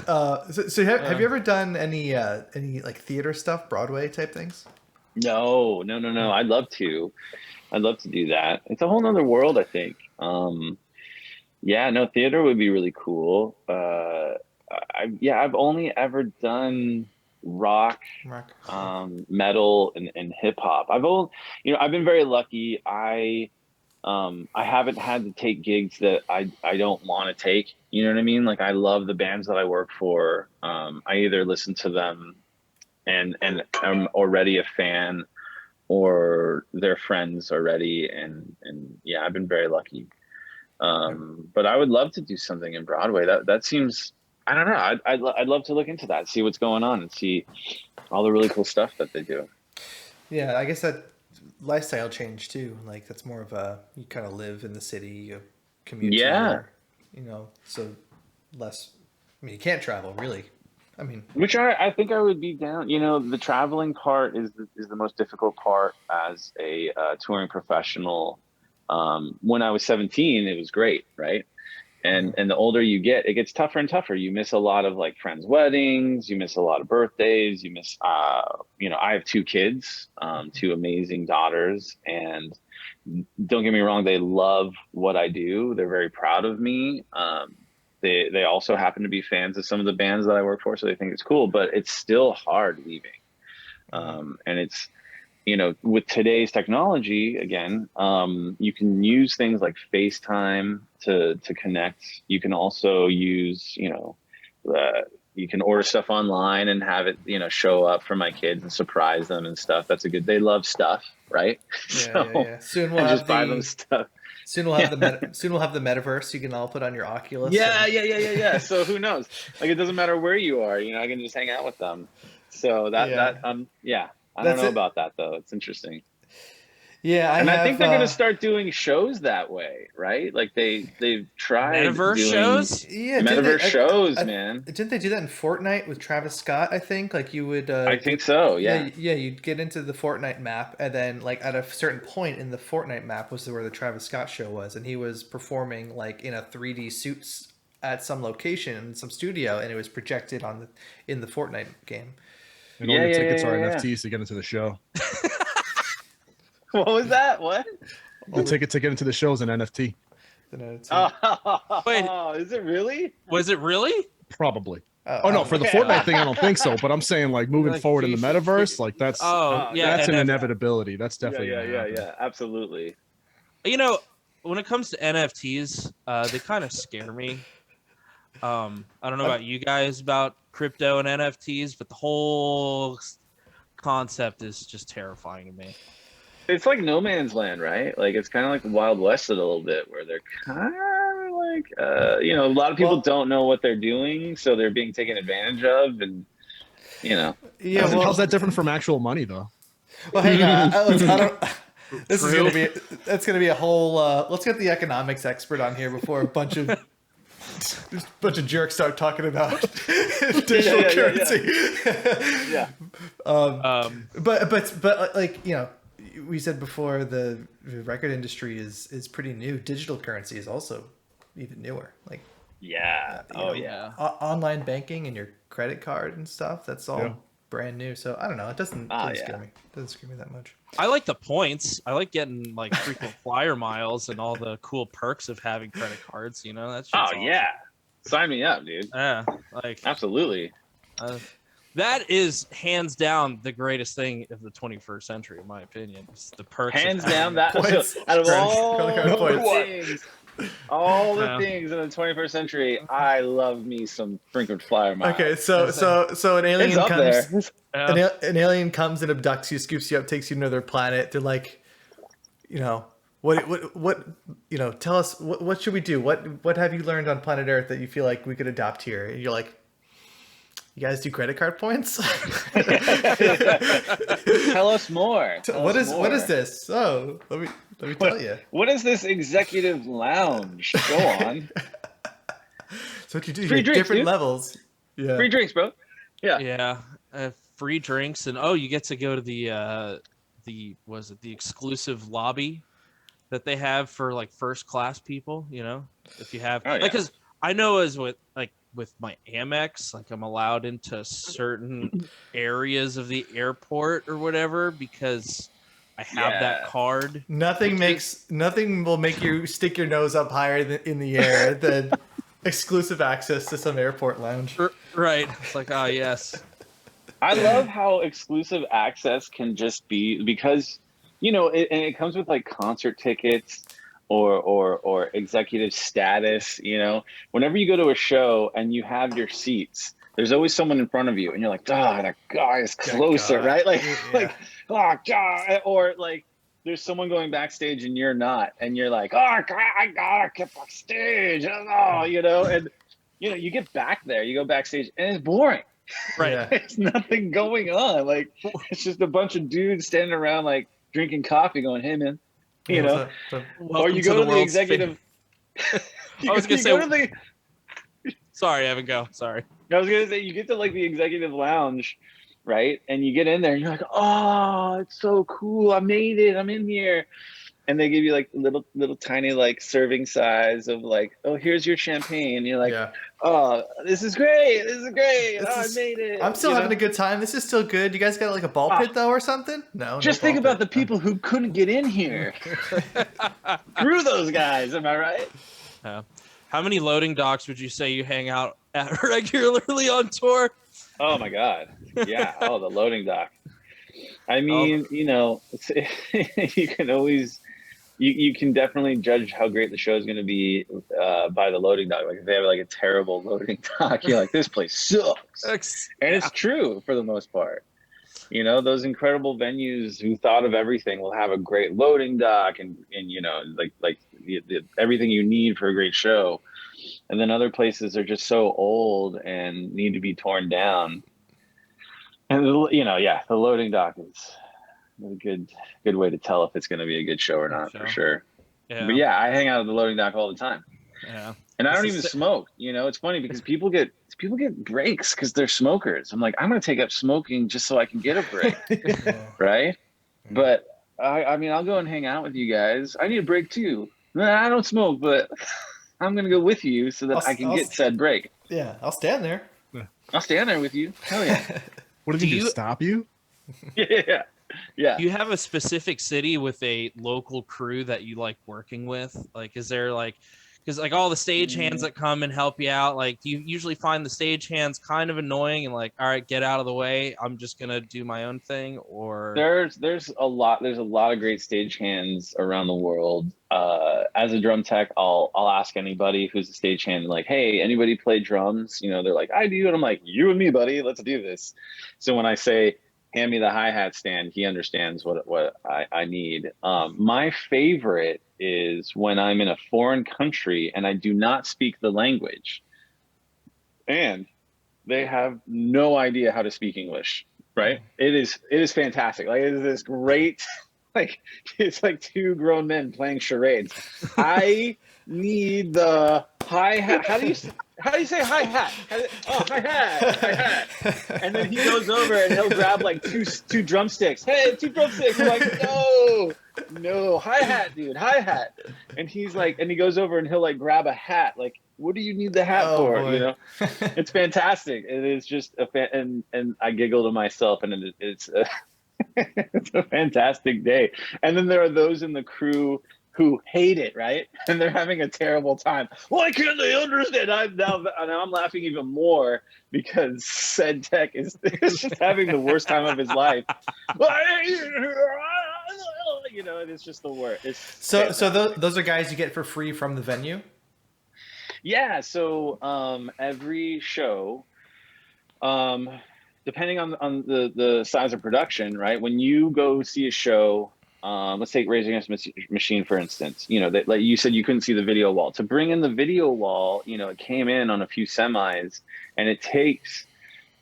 So have you ever done any like theater stuff, Broadway type things? No. I'd love to do that. It's a whole nother world, I think. Theater would be really cool. I've only ever done rock. Metal and hip hop. I've been very lucky. I haven't had to take gigs that I don't want to take. You know what I mean? Like, I love the bands that I work for. I either listen to them and I'm already a fan, or they're friends already. And I've been very lucky. But I would love to do something in Broadway. That seems, I don't know. I'd love to look into that, see what's going on, and see all the really cool stuff that they do. Yeah, I guess that lifestyle change too. Like, that's more of you kind of live in the city, you commute. Yeah. So less. I mean, you can't travel really. I mean, which I think I would be down. The traveling part is the most difficult part as a touring professional. When I was 17, it was great, right? And the older you get, it gets tougher and tougher. You miss a lot of like friends' weddings. You miss a lot of birthdays. You miss, I have 2 kids, 2 amazing daughters, and don't get me wrong, they love what I do. They're very proud of me. They also happen to be fans of some of the bands that I work for, so they think it's cool. But it's still hard leaving, and it's. With today's technology, again, you can use things like FaceTime to connect. You can also use, you can order stuff online and have it, show up for my kids and surprise them and stuff. They love stuff, right? Yeah. Soon we'll just buy them stuff. Soon we'll have the metaverse you can all put on your Oculus. Yeah. So who knows? Like, it doesn't matter where you are, I can just hang out with them. So I don't know about that though. It's interesting. Yeah, I think they're going to start doing shows that way, right? Like they've tried metaverse shows. Yeah, metaverse shows, man. Didn't they do that in Fortnite with Travis Scott? I think like you would. I think so. Yeah. Yeah, you'd get into the Fortnite map, and then like at a certain point in the Fortnite map was where the Travis Scott show was, and he was performing like in a 3D suit at some location, some studio, and it was projected in the Fortnite game. And all your tickets are NFTs to get into the show. What was that? What? All tickets to get into the show is an NFT. Wait, is it really? Was it really? Probably. No, for the Fortnite thing, I don't think so. But I'm saying, like, moving forward in the metaverse, like that's that's an inevitability. That's definitely yeah, absolutely. When it comes to NFTs, they kind of scare me. I don't know about you guys about crypto and NFTs, but the whole concept is just terrifying to me. It's like no man's land, right? Like, it's kind of like the Wild West a little bit, where they're kind of like, a lot of people don't know what they're doing, so they're being taken advantage of, and how's that different from actual money, though? Well, hang on. That's gonna be a whole. Let's get the economics expert on here before a bunch of jerks start talking about digital currency. Yeah. But like, we said before, the record industry is pretty new. Digital currency is also even newer. Like, online banking and your credit card and stuff. That's all brand new. So I don't know. It doesn't scare me. It doesn't scare me that much. I like the points. I like getting like frequent flyer miles and all the cool perks of having credit cards. That's awesome. Yeah, sign me up, dude. Yeah, like absolutely. That is hands down the greatest thing of the 21st century, in my opinion. It's the perks. Hands down, that out of all the things in the 21st century, I love me some frequent flyer miles. Okay, so an alien comes. An alien comes and abducts you, scoops you up, takes you to another planet. They're like, what tell us what should we do? What have you learned on planet Earth that you feel like we could adopt here? And you're like, you guys do credit card points? Tell us more. What is this? Oh, let me tell you. What is this executive lounge? Go on. So what you do? Free drinks, different dude. levels. Yeah. Free drinks, bro. Yeah. Yeah. Free drinks, and you get to go to the exclusive lobby that they have for like first class people. If you have because I know as with my Amex, like I'm allowed into certain areas of the airport or whatever because I have that card. Nothing will make you stick your nose up higher in the air than exclusive access to some airport lounge. Right. It's like, yes. I love how exclusive access can just be because, and it comes with like concert tickets or executive status, whenever you go to a show and you have your seats, there's always someone in front of you and you're like, that guy is closer, right? Like, oh God, or like there's someone going backstage and you're not, and you're like, oh God, I gotta get backstage, and you get back there, you go backstage and it's boring. Right. Yeah. There's nothing going on. Like it's just a bunch of dudes standing around like drinking coffee going, hey man, or you go to the executive. I was gonna say. Sorry, Evan, go. Sorry. I was gonna say you get to like the executive lounge, right? And you get in there and you're like, oh, it's so cool. I made it. I'm in here. And they give you like little tiny like serving size of like, oh, here's your champagne. And you're like, oh, this is great. I made it. I'm still having a good time. This is still good. You guys got like a ball pit though or something? No. Just think about the people who couldn't get in here. Screw those guys. Am I right? Yeah. How many loading docks would you say you hang out at regularly on tour? Oh my God. Yeah. Oh, the loading dock. I mean, you can always, you can definitely judge how great the show is going to be by the loading dock. Like if they have like a terrible loading dock, you're like, this place sucks. And it's true for the most part. Those incredible venues who thought of everything will have a great loading dock and everything you need for a great show. And then other places are just so old and need to be torn down. And the loading dock is a good way to tell if it's going to be a good show or not, for sure. Yeah. But I hang out at the loading dock all the time. Yeah. And I don't even smoke. It's funny because people get breaks because they're smokers. I'm like, I'm going to take up smoking just so I can get a break, right? But I mean, I'll go and hang out with you guys. I need a break too. I don't smoke, but I'm going to go with you so that I can get said break. Yeah, I'll stand there. I'll stand there with you. Hell yeah. What did you stop you? Yeah. Do you have a specific city with a local crew that you like working with? Like, is there like, because like all the stagehands that come and help you out, like do you usually find the stagehands kind of annoying and like, all right, get out of the way, I'm just gonna do my own thing? Or there's a lot of great stagehands around the world. As a drum tech, I'll ask anybody who's a stagehand, like, hey, anybody play drums? They're like, I do, and I'm like, you and me, buddy, let's do this. So when I say hand me the hi-hat stand, he understands what I need. My favorite is when I'm in a foreign country and I do not speak the language and they have no idea how to speak English, right? It is fantastic. Like, it is this great, like, it's like two grown men playing charades. I need the hi-hat. How do you say hi-hat? Hi-hat. And then he goes over and he'll grab like two drumsticks. Hey, 2 drumsticks. I'm like, no, hi-hat, dude, hi-hat. And he's like, and he goes over and he'll like grab a hat. Like, what do you need the hat for? Boy. It's fantastic. It is just and I giggle to myself, and it's a fantastic day. And then there are those in the crew who hate it, right? And they're having a terrible time. Why can't they understand? I'm laughing even more because said tech is just having the worst time of his life. And it's just the worst. So those are guys you get for free from the venue? Yeah. So every show, depending on the size of production, right? When you go see a show, let's take Rage Against the Machine, for instance. You know, that, like you said, you couldn't see the video wall. To bring in the video wall, you know, it came in on a few semis, and it takes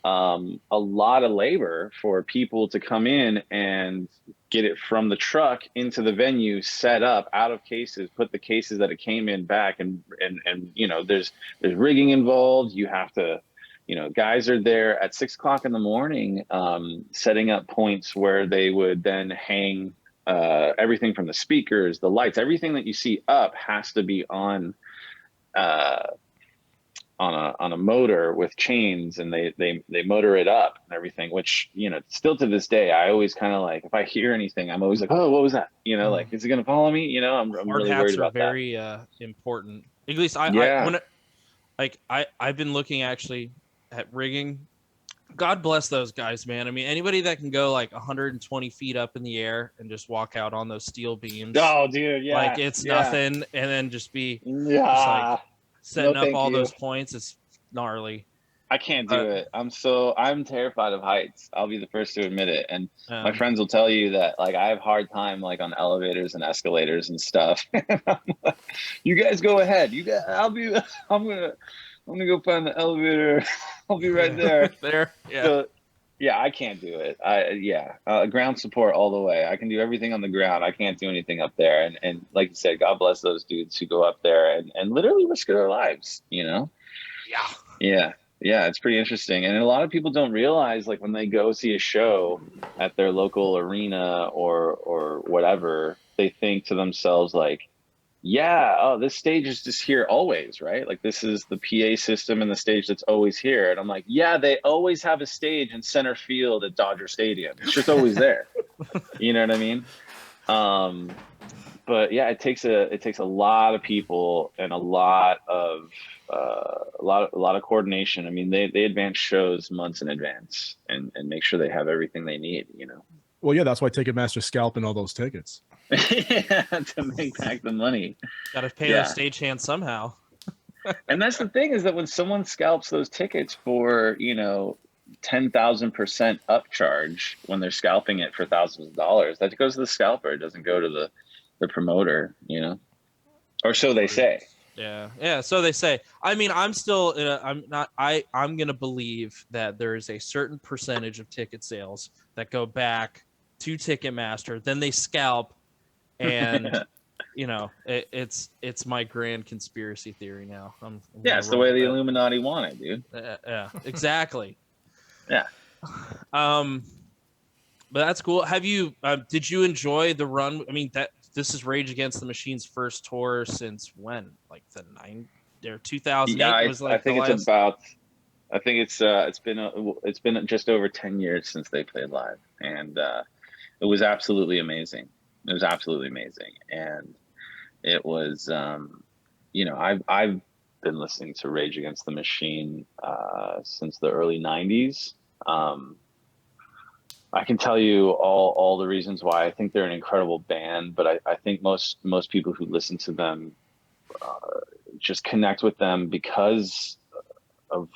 a lot of labor for people to come in and get it from the truck into the venue, set up out of cases, put the cases that it came in back, and you know, there's rigging involved. You have to, you know, guys are there at 6 o'clock in the morning, setting up points where they would then hang everything from the speakers, the lights, everything that you see up has to be on a motor with chains, and they motor it up and everything, which, you know, still to this day, I always kind of like, if I hear anything, I'm always like, oh, what was that? You know, like, is it going to follow me? You know, I'm really worried about that. Hard hats are very important. At least I've been looking actually at rigging. God bless those guys, man. I mean, anybody that can go like 120 feet up in the air and just walk out on those steel beams. Oh, dude, yeah. Like it's nothing, and then just be just like setting up all those points. Is gnarly. I can't do it. I'm terrified of heights. I'll be the first to admit it. And my friends will tell you that, like, I have a hard time like on elevators and escalators and stuff. You guys go ahead. I'm gonna go find the elevator. I'll be right there. Yeah. So, yeah, I can't do it. Ground support all the way. I can do everything on the ground. I can't do anything up there. And like you said, God bless those dudes who go up there and literally risk their lives, you know? Yeah, it's pretty interesting. And a lot of people don't realize, like, when they go see a show at their local arena or whatever, they think to themselves, like, yeah, oh, this stage is just here always, right? Like, this is the PA system and the stage that's always here. And I'm like, yeah, they always have a stage in center field at Dodger Stadium. It's just always there. You know what I mean? But yeah, it takes a lot of people and a lot of coordination. I mean, they advance shows months in advance and make sure they have everything they need, you know? Well, yeah, that's why Ticketmaster's scalping all those tickets. Yeah, to make back the money. Got to pay those stagehands somehow. And that's the thing, is that when someone scalps those tickets for, you know, 10,000% upcharge, when they're scalping it for thousands of dollars, that goes to the scalper. It doesn't go to the promoter, you know, or so they say. Yeah. So they say. I mean, I'm still, I'm going to believe that there is a certain percentage of ticket sales that go back to Ticketmaster, then they scalp, and you know, it's my grand conspiracy theory now. It's the way the Illuminati want it, dude. Yeah, exactly. Yeah. But that's cool. Have you? Did you enjoy the run? I mean, this is Rage Against the Machine's first tour since when? Like the 2008 was like. I think it's about. I think it's been just over 10 years since they played live, and it was absolutely amazing. It was absolutely amazing, and it was. You know, I've been listening to Rage Against the Machine since the early 90s. I can tell you all the reasons why I think they're an incredible band, but I think most people who listen to them just connect with them because of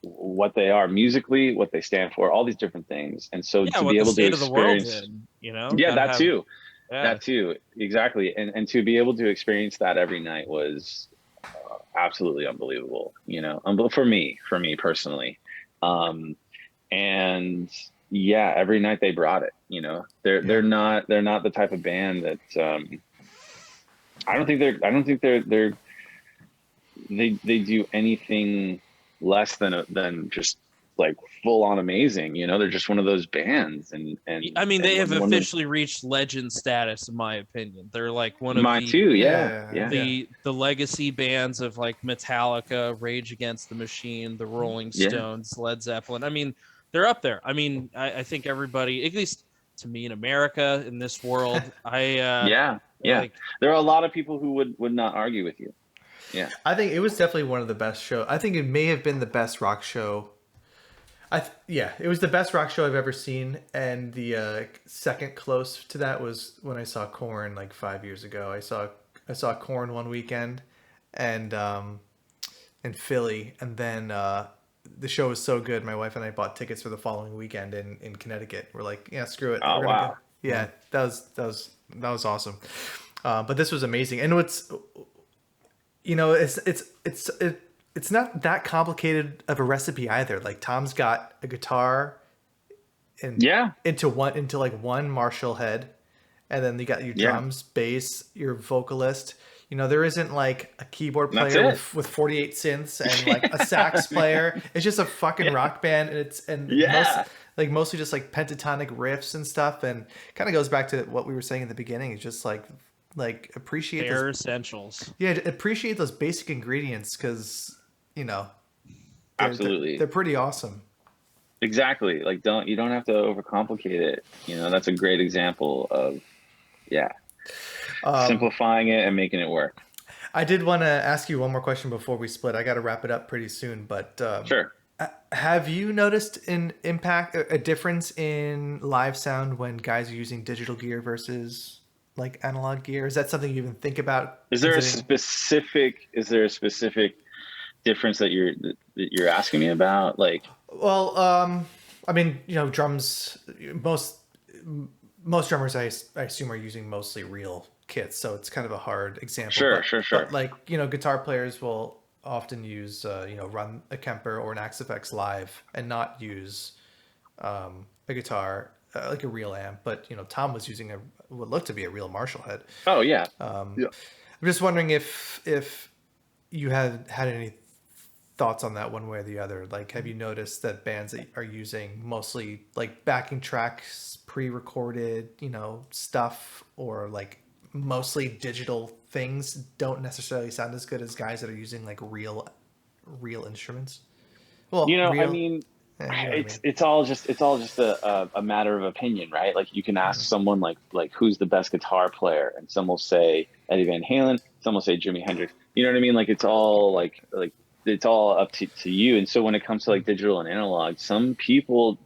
what they are musically, what they stand for, all these different things. And so to be able to experience, you know, that too, exactly. And to be able to experience that every night was absolutely unbelievable, you know, for me personally. And yeah, every night they brought it, you know. They're not the type of band that I don't think they do anything less than just like full on amazing, you know. They're just one of those bands, and I mean, they have officially reached legend status, in my opinion. They're like one of the legacy bands of like Metallica, Rage Against the Machine, the Rolling Stones, Led Zeppelin. I mean, they're up there. I mean, I think everybody, at least to me in America, in this world, like, there are a lot of people who would not argue with you. Yeah, I think it was definitely one of the best shows. I think it may have been the best rock show. It was the best rock show I've ever seen, and the second close to that was when I saw Korn like 5 years ago. I saw Korn one weekend, and in Philly, and then the show was so good. My wife and I bought tickets for the following weekend in Connecticut. We're like, yeah, screw it. Oh, wow. Yeah, that was awesome. But this was amazing, and what's it's not that complicated of a recipe either. Like Tom's got a guitar and into one Marshall head, and then you got your drums, bass, your vocalist. There isn't like a keyboard player with 48 synths and like a sax player. It's just a fucking rock band, and mostly just like pentatonic riffs and stuff, and kind of goes back to what we were saying in the beginning. It's just like appreciate bare essentials. Yeah, appreciate those basic ingredients because absolutely they're pretty awesome. Exactly. Like you don't have to overcomplicate it. That's a great example of simplifying it and making it work. I did want to ask you one more question before we split. I got to wrap it up pretty soon, but sure. Have you noticed a difference in live sound when guys are using digital gear versus like analog gear? Is that something you even think about? Is there a specific difference that you're asking me about? Like, well, I mean, drums. Most drummers, I assume, are using mostly real kits, so it's kind of a hard example. Sure. But like guitar players will often use run a Kemper or an Axe-Fx live and not use a guitar like a real amp. But Tom was using what looked to be a real Marshall head. Oh yeah. I'm just wondering if you had any thoughts on that one way or the other. Like, have you noticed that bands that are using mostly like backing tracks, pre-recorded, stuff, or like mostly digital things don't necessarily sound as good as guys that are using like real instruments? Well, I mean, it's all just a matter of opinion, right? Like you can ask someone like who's the best guitar player, and some will say Eddie Van Halen, some will say Jimi Hendrix. You know what I mean? Like it's all like it's all up to you. And so when it comes to like digital and analog, some people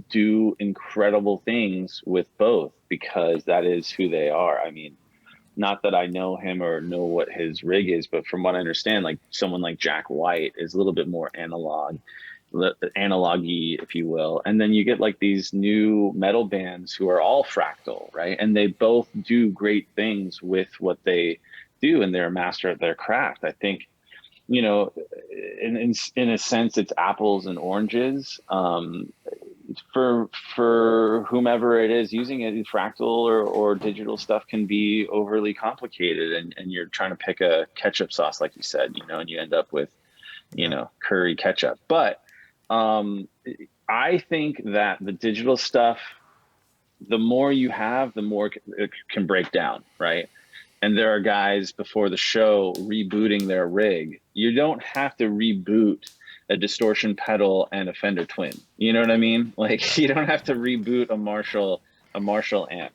do incredible things with both because that is who they are. I mean, not that I know him or know what his rig is, but from what I understand, like someone like Jack White is a little bit more analogy, if you will. And then you get like these new metal bands who are all fractal, right? And they both do great things with what they do, and they're a master at their craft. I think, in a sense, it's apples and oranges. For whomever it is using it, fractal or digital stuff can be overly complicated, and you're trying to pick a ketchup sauce, like you said, and you end up with, curry ketchup. But I think that the digital stuff, the more you have, the more it can break down, right? And there are guys before the show rebooting their rig. You don't have to reboot a distortion pedal and a Fender Twin. You know what I mean? Like you don't have to reboot a Marshall amp.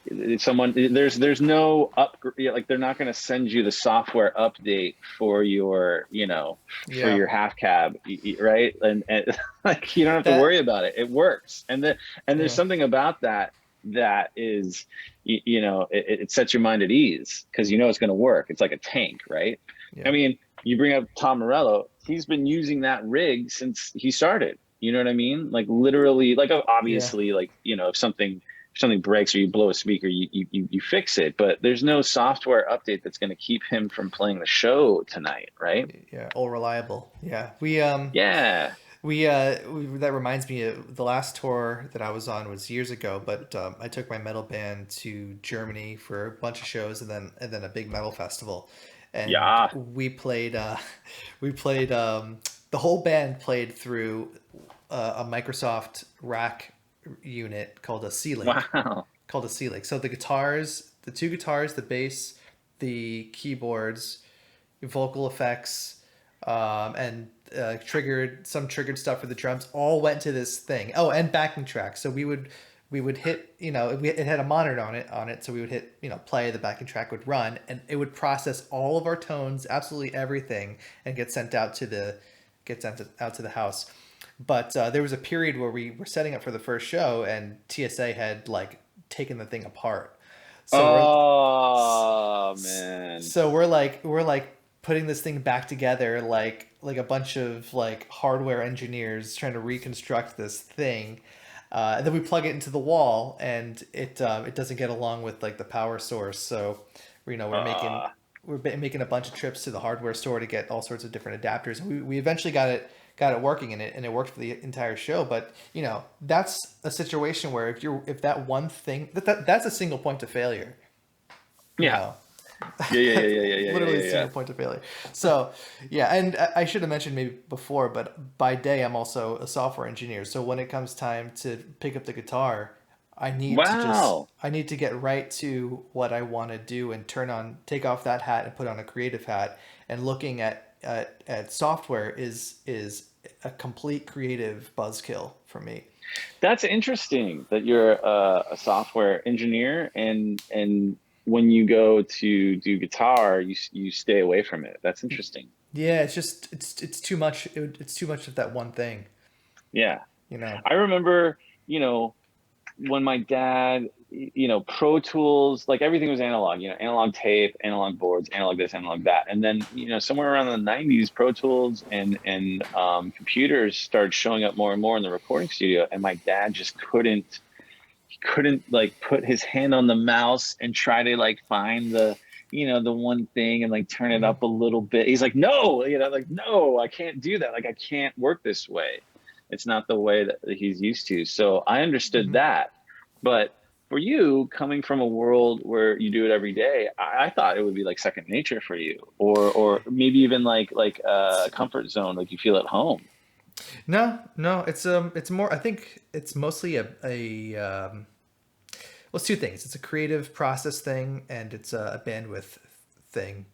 There's no upgrade. Like they're not going to send you the software update for your for your half cab, right? And like you don't have to worry about it. It works. And there's something about that is it sets your mind at ease because it's going to work. It's like a tank, right? I mean, you bring up Tom Morello, he's been using that rig since he started. You know what I mean? Like literally, like obviously, like if something breaks or you blow a speaker, you fix it. But there's no software update that's going to keep him from playing the show tonight, right? Yeah, all reliable. Yeah, that reminds me of the last tour that I was on was years ago, but I took my metal band to Germany for a bunch of shows and then a big metal festival. And we played the whole band played through a Microsoft rack unit called a C-Link. Wow. Called a C-Link. So the two guitars, the bass, the keyboards, vocal effects, and triggered stuff for the drums all went to this thing. Oh, and backing tracks. So we would hit, it had a monitor on it. So we would hit, play, the backing track would run and it would process all of our tones, absolutely everything, and get sent out to the house. But there was a period where we were setting up for the first show and TSA had like taken the thing apart. So man. So we're like putting this thing back together like a bunch of like hardware engineers trying to reconstruct this thing. And then we plug it into the wall, and it doesn't get along with like the power source. So, we're making a bunch of trips to the hardware store to get all sorts of different adapters. And we eventually got it working, and it worked for the entire show. But that's a situation where if that one thing that's a single point of failure. Yeah. Yeah. Literally a single point of failure. So, yeah, and I should have mentioned maybe before, but by day I'm also a software engineer. So when it comes time to pick up the guitar, I need to get right to what I want to do and take off that hat and put on a creative hat. And looking at software is a complete creative buzzkill for me. That's interesting that you're a software engineer, and when you go to do guitar, you stay away from it. That's interesting. Yeah, it's just it's too much. It's too much of that one thing. Yeah. I remember, when my dad, Pro Tools, like everything was analog, analog tape, analog boards, analog this, analog that. And then, somewhere around the 90s, Pro Tools and computers started showing up more and more in the recording studio. And my dad just couldn't like put his hand on the mouse and try to like find the one thing and like turn it up a little bit. He's like, no, no, I can't do that. Like, I can't work this way. It's not the way that he's used to. So I understood that. But for you, coming from a world where you do it every day, I thought it would be like second nature for you, or maybe even like a comfort zone, like you feel at home. No, it's more. I think it's mostly well, it's two things. It's a creative process thing, and it's a bandwidth thing.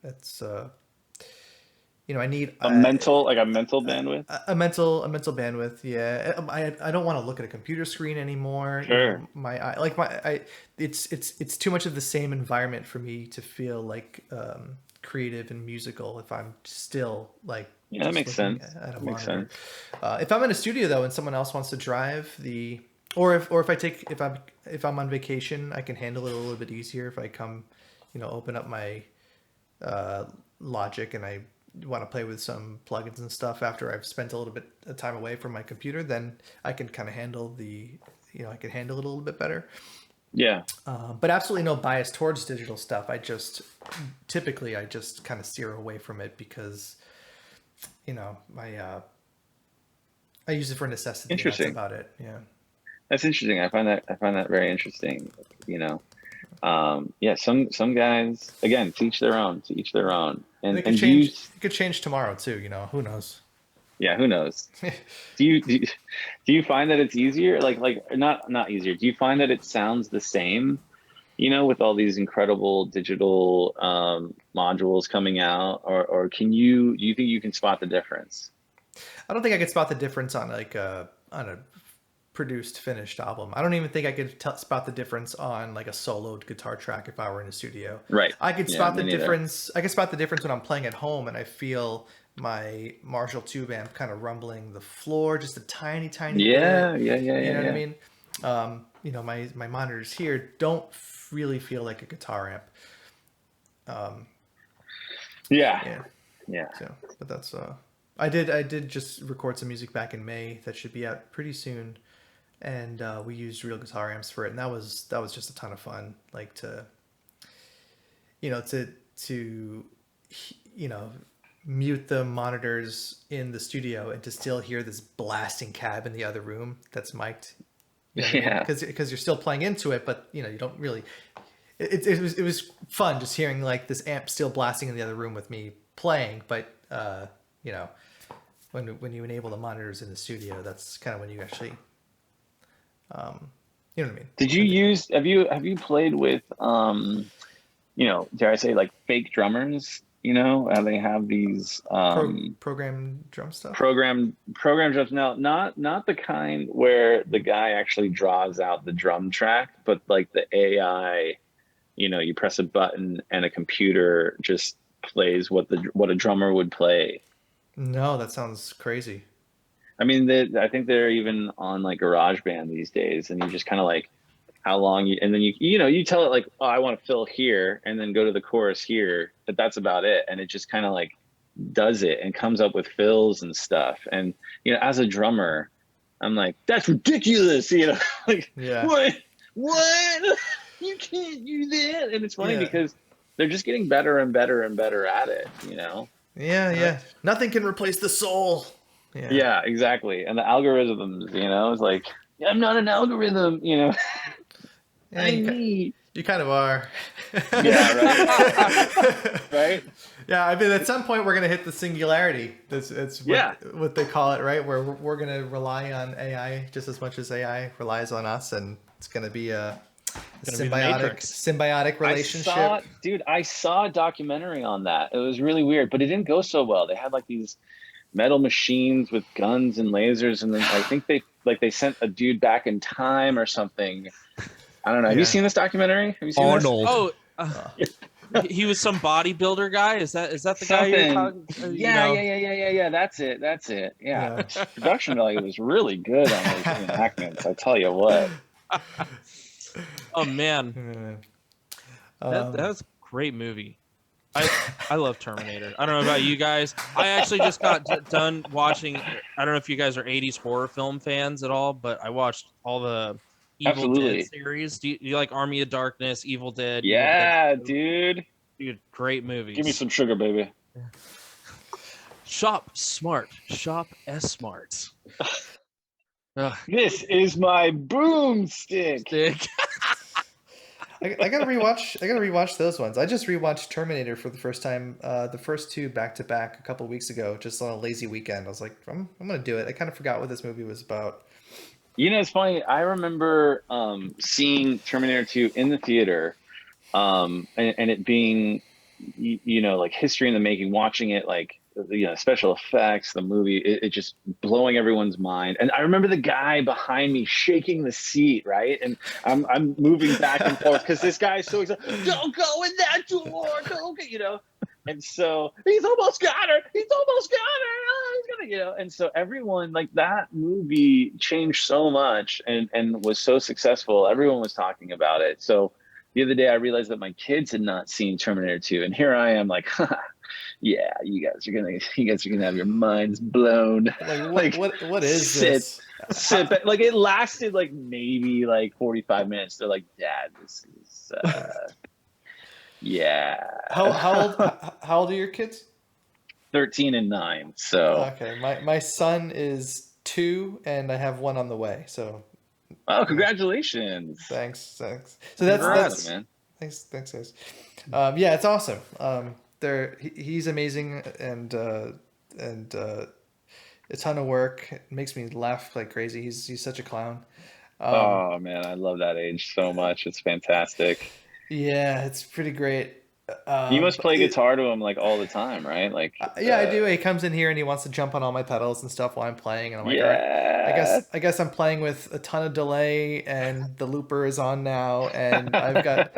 It's I need a mental bandwidth. A mental bandwidth. Yeah, I don't want to look at a computer screen anymore. Sure. It's too much of the same environment for me to feel like creative and musical if I'm still like. Yeah, that makes sense. Makes sense. If I'm in a studio though, and someone else wants to drive if I'm on vacation, I can handle it a little bit easier. If I come, open up my Logic and I want to play with some plugins and stuff after I've spent a little bit of time away from my computer, then I can kind of handle I can handle it a little bit better. Yeah. But absolutely no bias towards digital stuff. I just kind of steer away from it because, I use it for necessity. Interesting. That's about it. Yeah. That's interesting. I find that very interesting. Some guys, again, to each their own. And it could change tomorrow too. Who knows? Yeah, who knows? do you find that it's easier? Like not easier. Do you find that it sounds the same? With all these incredible digital modules coming out, or do you think you can spot the difference? I don't think I could spot the difference on a produced finished album. I don't even think I could spot the difference on like a soloed guitar track if I were in a studio. Right. I could spot the difference. I could spot the difference when I'm playing at home and I feel my Marshall tube amp kind of rumbling the floor just a tiny bit. Yeah. You know what I mean? My monitors here don't really feel like a guitar amp. Yeah. So, but that's I did just record some music back in May that should be out pretty soon, and we used real guitar amps for it, and that was just a ton of fun. Like to mute the monitors in the studio and to still hear this blasting cab in the other room that's mic'd. Because you're still playing into it, but you don't really. It was fun just hearing like this amp still blasting in the other room with me playing, but when you enable the monitors in the studio, that's kind of when you actually, you know what I mean. Have you played with dare I say like fake drummers? How they have these program drum stuff. Program drums. Now, not the kind where the guy actually draws out the drum track, but like the AI. You press a button and a computer just plays what a drummer would play. No, that sounds crazy. I mean, I think they're even on like GarageBand these days, and you just kind of like how long and then you tell it like, oh, I want to fill here and then go to the chorus here, but that's about it. And it just kind of like does it and comes up with fills and stuff. And, as a drummer, I'm like, that's ridiculous, you know? Like, Yeah. what? You can't do that. And it's funny because they're just getting better and better and better at it, you know? Yeah. Nothing can replace the soul. Yeah, exactly. And the algorithms, you know, it's like, I'm not an algorithm, you know? Yeah, you kind of are. Yeah, right? Right? Yeah, I mean, at some point we're going to hit the singularity. It's what they call it, right? Where we're going to rely on AI just as much as AI relies on us, and it's going to be a symbiotic relationship. I saw a documentary on that. It was really weird, but it didn't go so well. They had like these metal machines with guns and lasers, and then I think they sent a dude back in time or something. I don't know. Have you seen this documentary? Have you seen Arnold? This? He was some bodybuilder guy. Is that the guy you're talking? Yeah. That's it. Yeah. Production value was really good on those reenactments. I tell you what. Oh man, that's a great movie. I love Terminator. I don't know about you guys. I actually just got done watching. I don't know if you guys are 80s horror film fans at all, but I watched all the Evil Dead series. Do you like Army of Darkness, Evil Dead? Yeah, Evil Dead? Dude, great movies. Give me some sugar, baby. Shop smart. Shop S-smart. This is my boomstick. I gotta rewatch those ones. I just rewatched Terminator for the first time, the first two back to back a couple of weeks ago, just on a lazy weekend. I was like, I'm gonna do it. I kind of forgot what this movie was about. You know, it's funny. I remember seeing Terminator 2 in the theater, and it being, you know, like history in the making. Watching it, like, you know, special effects, the movie, it just blowing everyone's mind. And I remember the guy behind me shaking the seat, right? And I'm moving back and forth because this guy is so excited. Don't go in that door, don't go, you know. And so he's almost got her. He's almost got her. Oh, he's gonna, you know. And so everyone, like, that movie changed so much and was so successful. Everyone was talking about it. So the other day I realized that my kids had not seen Terminator 2, and here I am, like, yeah, you guys are gonna have your minds blown. Like what is this? Sit back. Like, it lasted like maybe like 45 minutes. They're like, Dad, this is yeah. How old are your kids? 13 and 9. So okay, my son is 2, and I have one on the way. So congratulations. Thanks. So that's man. Thanks guys. Yeah, it's awesome. He's amazing and a ton of work. It makes me laugh like crazy. He's such a clown. Oh man, I love that age so much. It's fantastic. Yeah, it's pretty great. You must play guitar to him like all the time, right? Like yeah, I do. He comes in here and he wants to jump on all my pedals and stuff while I'm playing, and I'm like, all right, I guess I'm playing with a ton of delay, and the looper is on now, and I've got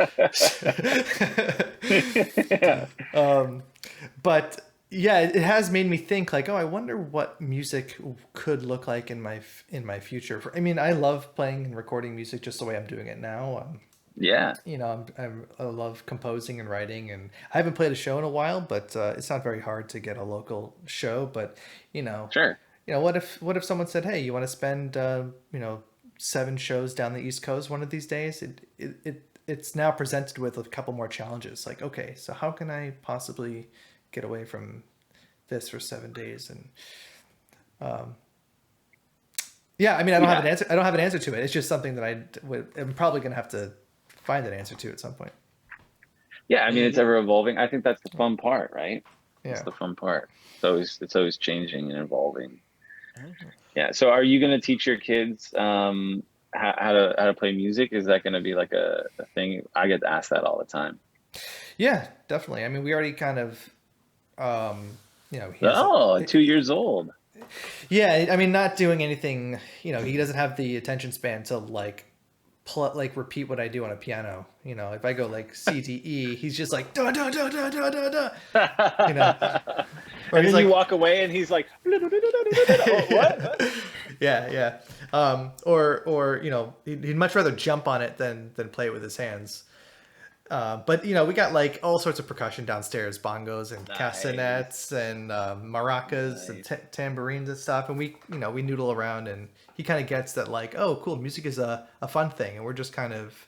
but yeah, it has made me think, like, oh, I wonder what music could look like in my future. I mean, I love playing and recording music just the way I'm doing it now. Yeah, you know, I love composing and writing, and I haven't played a show in a while, but it's not very hard to get a local show. But sure. What if someone said, hey, you want to spend 7 shows down the East Coast one of these days? It's now presented with a couple more challenges. Like, okay, so how can I possibly get away from this for 7 days? And yeah, I mean, I don't have an answer. I don't have an answer to it. It's just something that I'm probably going to have to find an answer to at some point. Yeah, I mean, it's ever evolving. I think that's the fun part, right? Yeah. It's the fun part. It's always changing and evolving. Yeah. So are you going to teach your kids how to play music? Is that going to be like a thing? I get asked that all the time. Yeah, definitely. I mean, we already kind of, 2 years old. Yeah, I mean, not doing anything. He doesn't have the attention span to repeat what I do on a piano. If I go like C D E, he's just like da da da da da da da. Or and then you walk away and he's like, what? Yeah. Or he'd much rather jump on it than play it with his hands. But you know, we got like all sorts of percussion downstairs, bongos and Nice. castanets and maracas and tambourines and stuff. And we, you know, we noodle around, and he kind of gets that like, oh, cool, music is a fun thing, and we're just kind of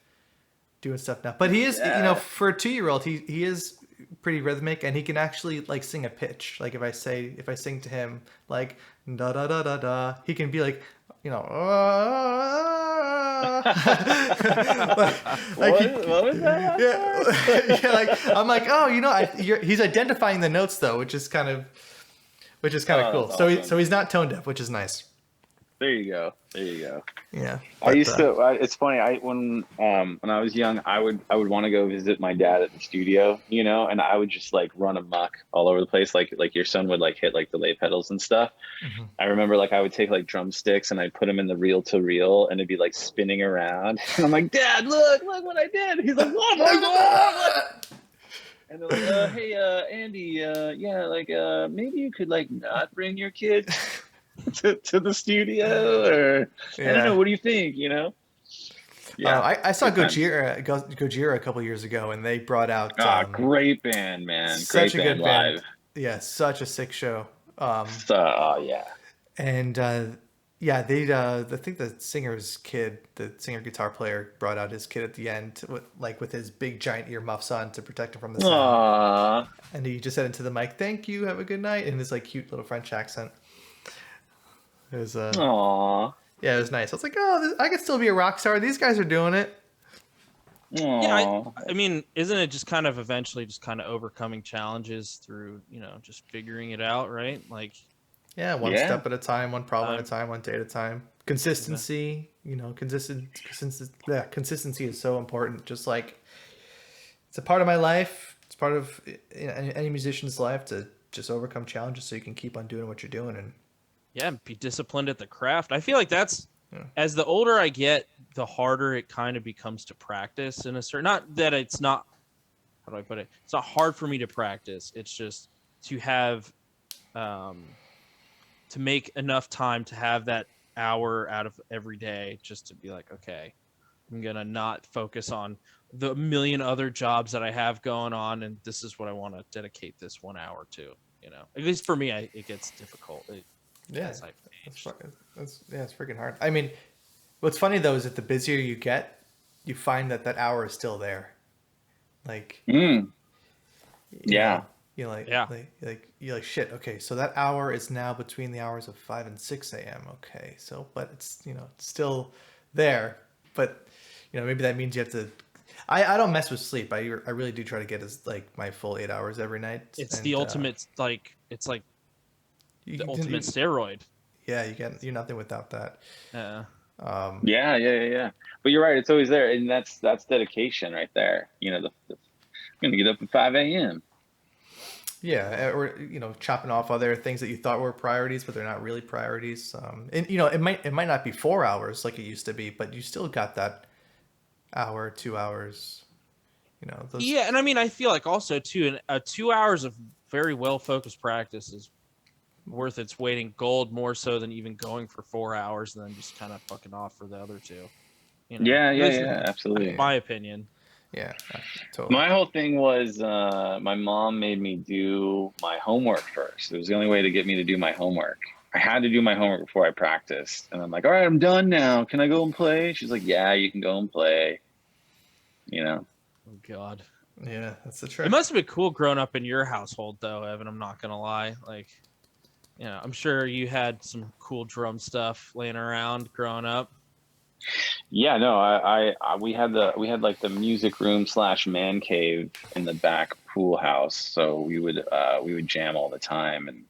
doing stuff now. But he is, you know, for a 2-year-old, he is pretty rhythmic, and he can actually like sing a pitch. Like if I sing to him like da da da da da, he can be like, you know, what was that? Yeah, like I'm like, oh, you know, he's identifying the notes though, which is kind of cool. So awesome. so he's not tone deaf, which is nice. There you go. Yeah. I used to. It's funny. When I was young, I would want to go visit my dad at the studio, you know, and I would just like run amok all over the place, like your son would like hit like delay pedals and stuff. Mm-hmm. I remember like I would take like drumsticks and I'd put them in the reel to reel, and it'd be like spinning around. And I'm like, Dad, look what I did. He's like, oh my god. And they're like, hey, Andy, yeah, like maybe you could like not bring your kid to the studio, or I don't know, what do you think, you know? I saw Gojira a couple years ago, and they brought out great band, man. Such great a good band live. Band. Yeah, such a sick show. And I think the singer guitar player brought out his kid at the end with his big giant earmuffs on to protect him from the sound. And he just said into the mic, "Thank you, have a good night," in his like cute little French accent. It was yeah, it was nice. I was like, oh, I could still be a rock star. These guys are doing it. Yeah, I mean, isn't it just kind of eventually just kind of overcoming challenges through, you know, just figuring it out, right? Like, one step at a time, one problem at a time, one day at a time. Consistency, you know, consistency is so important. Just like it's a part of my life. It's part of any musician's life to just overcome challenges so you can keep on doing what you're doing and be disciplined at the craft. I feel like that's as the older I get, the harder it kind of becomes to practice in a certain, not that it's not, how do I put it? It's not hard for me to practice. It's just to have, to make enough time to have that hour out of every day just to be like, okay, I'm going to not focus on the million other jobs that I have going on. And this is what I want to dedicate this 1 hour to, you know, at least for me, it gets difficult. It's freaking hard. I mean, what's funny though is that the busier you get, you find that hour is still there. Like, you're like shit. Okay, so that hour is now between the hours of 5 and 6 a.m. Okay, so but it's, you know, it's still there. But you know, maybe that means you have to. I don't mess with sleep. I really do try to get my full 8 hours every night. It's the ultimate it's like the ultimate steroid. Yeah, you're nothing without that. Yeah. But you're right, it's always there, and that's dedication right there. You know, I'm gonna get up at 5 a.m. Yeah, or you know, chopping off other things that you thought were priorities, but they're not really priorities. And you know, it might not be 4 hours like it used to be, but you still got that hour, 2 hours. You know. Yeah, and I mean, I feel like also too, 2 hours of very well focused practice is worth its weight in gold, more so than even going for 4 hours and then just kind of fucking off for the other two. You know? Yeah, absolutely. In my opinion. Yeah, totally. My whole thing was my mom made me do my homework first. It was the only way to get me to do my homework. I had to do my homework before I practiced. And I'm like, all right, I'm done now. Can I go and play? She's like, yeah, you can go and play. You know? Oh, God. Yeah, that's the trick. It must have been cool growing up in your household, though, Evan. I'm not going to lie. Like, you know, I'm sure you had some cool drum stuff laying around growing up. Yeah, no, we had like the music room / man cave in the back pool house, so we would jam all the time, and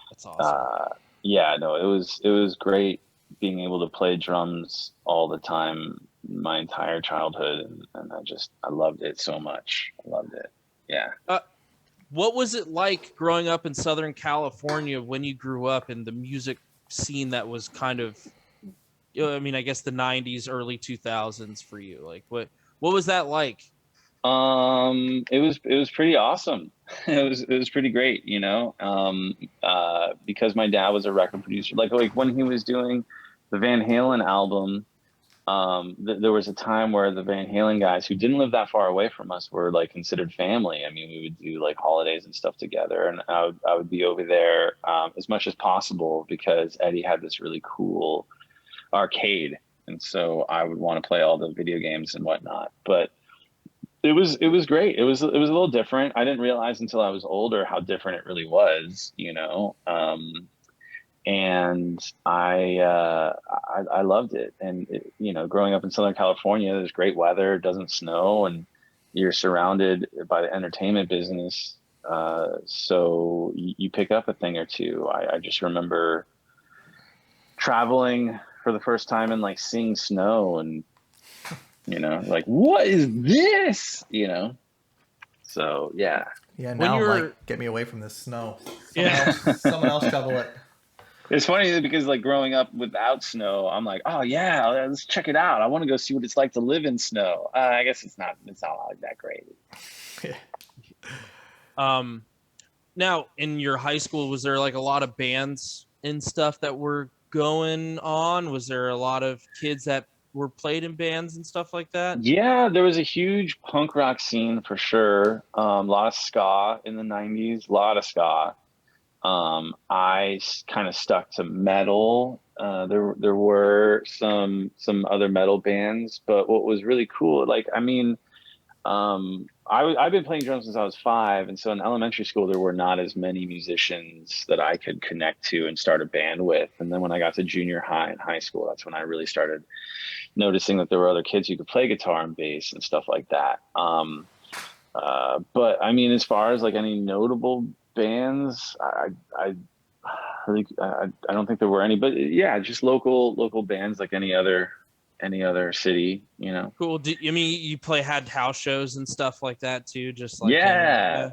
that's awesome. It was great being able to play drums all the time my entire childhood, and I loved it so much. I loved it. Yeah. What was it like growing up in Southern California when you grew up in the music scene that was kind of, I mean, I guess the 90s, early 2000s for you? Like, what was that like? It was pretty awesome. It was pretty great, you know, because my dad was a record producer. Like when he was doing the Van Halen album, there was a time where the Van Halen guys who didn't live that far away from us were like considered family. I mean, we would do like holidays and stuff together, and I would be over there as much as possible because Eddie had this really cool arcade, and so I would want to play all the video games and whatnot. But it was great. It was a little different. I didn't realize until I was older how different it really was, you know. And I loved it. And it, you know, growing up in Southern California, there's great weather, it doesn't snow, and you're surrounded by the entertainment business. So you pick up a thing or two. I just remember traveling for the first time and like seeing snow, and you know, like, what is this? You know, so yeah. Yeah, now I'm like, get me away from this snow. Someone else shovel it. It's funny because like growing up without snow, I'm like, oh yeah, let's check it out. I want to go see what it's like to live in snow. I guess it's not like that great. Now in your high school, was there like a lot of bands and stuff that were going on? Was there a lot of kids that were played in bands and stuff like that? Yeah, there was a huge punk rock scene for sure. A lot of ska in the 90s, a lot of ska. I kind of stuck to metal. There were some other metal bands, but what was really cool, like, I mean, I've been playing drums since I was 5, and so in elementary school there were not as many musicians that I could connect to and start a band with. And then when I got to junior high and high school, that's when I really started noticing that there were other kids who could play guitar and bass and stuff like that. But I mean, as far as like any notable bands, I don't think there were any, but yeah, just local bands like any other city, you know. Cool. I mean, you had house shows and stuff like that too, just like yeah,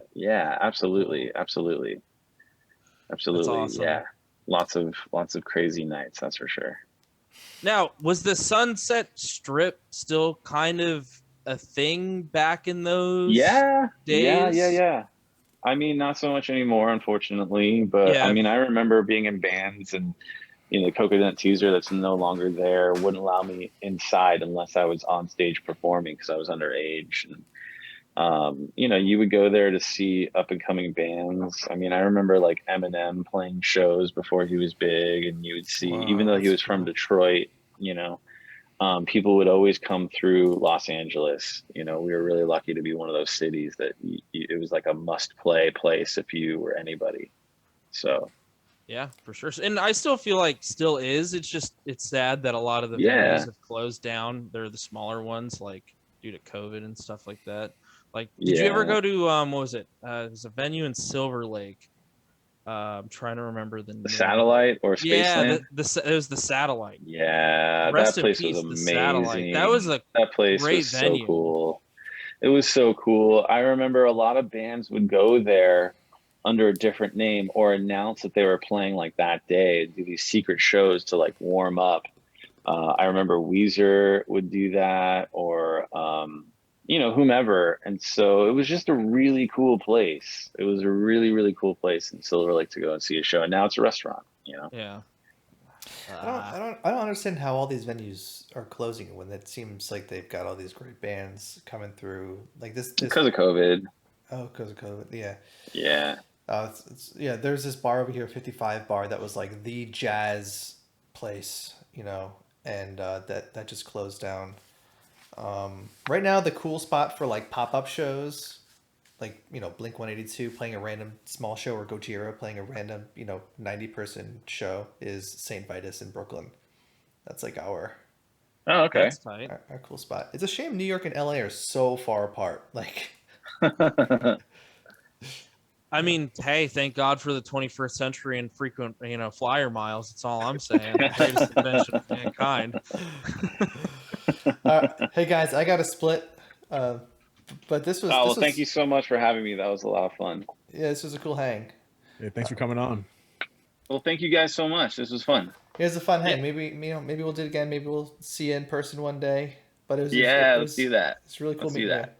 absolutely. That's awesome. Yeah, lots of crazy nights, that's for sure. Now, was the Sunset Strip still kind of a thing back in those days? Yeah. I mean, not so much anymore, unfortunately, but I mean, I remember being in bands, and you know, the Coconut Teaser that's no longer there wouldn't allow me inside unless I was on stage performing because I was underage. And you know, you would go there to see up and coming bands. I mean, I remember like Eminem playing shows before he was big, and you would see, even though he was from Detroit, you know, people would always come through Los Angeles. You know, we were really lucky to be one of those cities that it was like a must-play place if you were anybody. So, yeah, for sure. And I still feel like still is. It's sad that a lot of the venues have closed down. They're the smaller ones, like due to COVID and stuff like that. Like, did you ever go to what was it? There's a venue in Silver Lake. I'm trying to remember the name. Satellite or Spaceland? Yeah, it was the Satellite. Yeah, Rest that place in peace, was the amazing. Satellite. That was a that place great was venue. So cool. It was so cool. I remember a lot of bands would go there under a different name or announce that they were playing like that day, do these secret shows to like warm up. I remember Weezer would do that, or you know, whomever. And so it was just a really cool place. It was a really, really cool place in Silver Lake to go and see a show. And now it's a restaurant, you know? Yeah. I don't understand how all these venues are closing when it seems like they've got all these great bands coming through. Like this because of COVID. Oh, because of COVID. Yeah. Yeah. Yeah. There's this bar over here, 55 Bar, that was like the jazz place, you know, and that just closed down. Right now, the cool spot for like pop-up shows, like, you know, Blink-182 playing a random small show, or Gojira playing a random, you know, 90-person show, is St. Vitus in Brooklyn. That's like our That's tight. Our cool spot. It's a shame New York and LA are so far apart. Like, I mean, hey, thank God for the 21st century and frequent, you know, flyer miles. That's all I'm saying. Greatest invention of mankind. Hey guys, I got a split. But this was. Well, thank you so much for having me. That was a lot of fun. Yeah, this was a cool hang. Hey, thanks for coming on. Well, thank you guys so much. This was fun. It was a fun hang. Maybe maybe we'll do it again. Maybe we'll see you in person one day. But it was. Let's do that. It's really cool. Let's do that.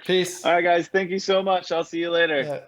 Peace. All right, guys. Thank you so much. I'll see you later. Yeah.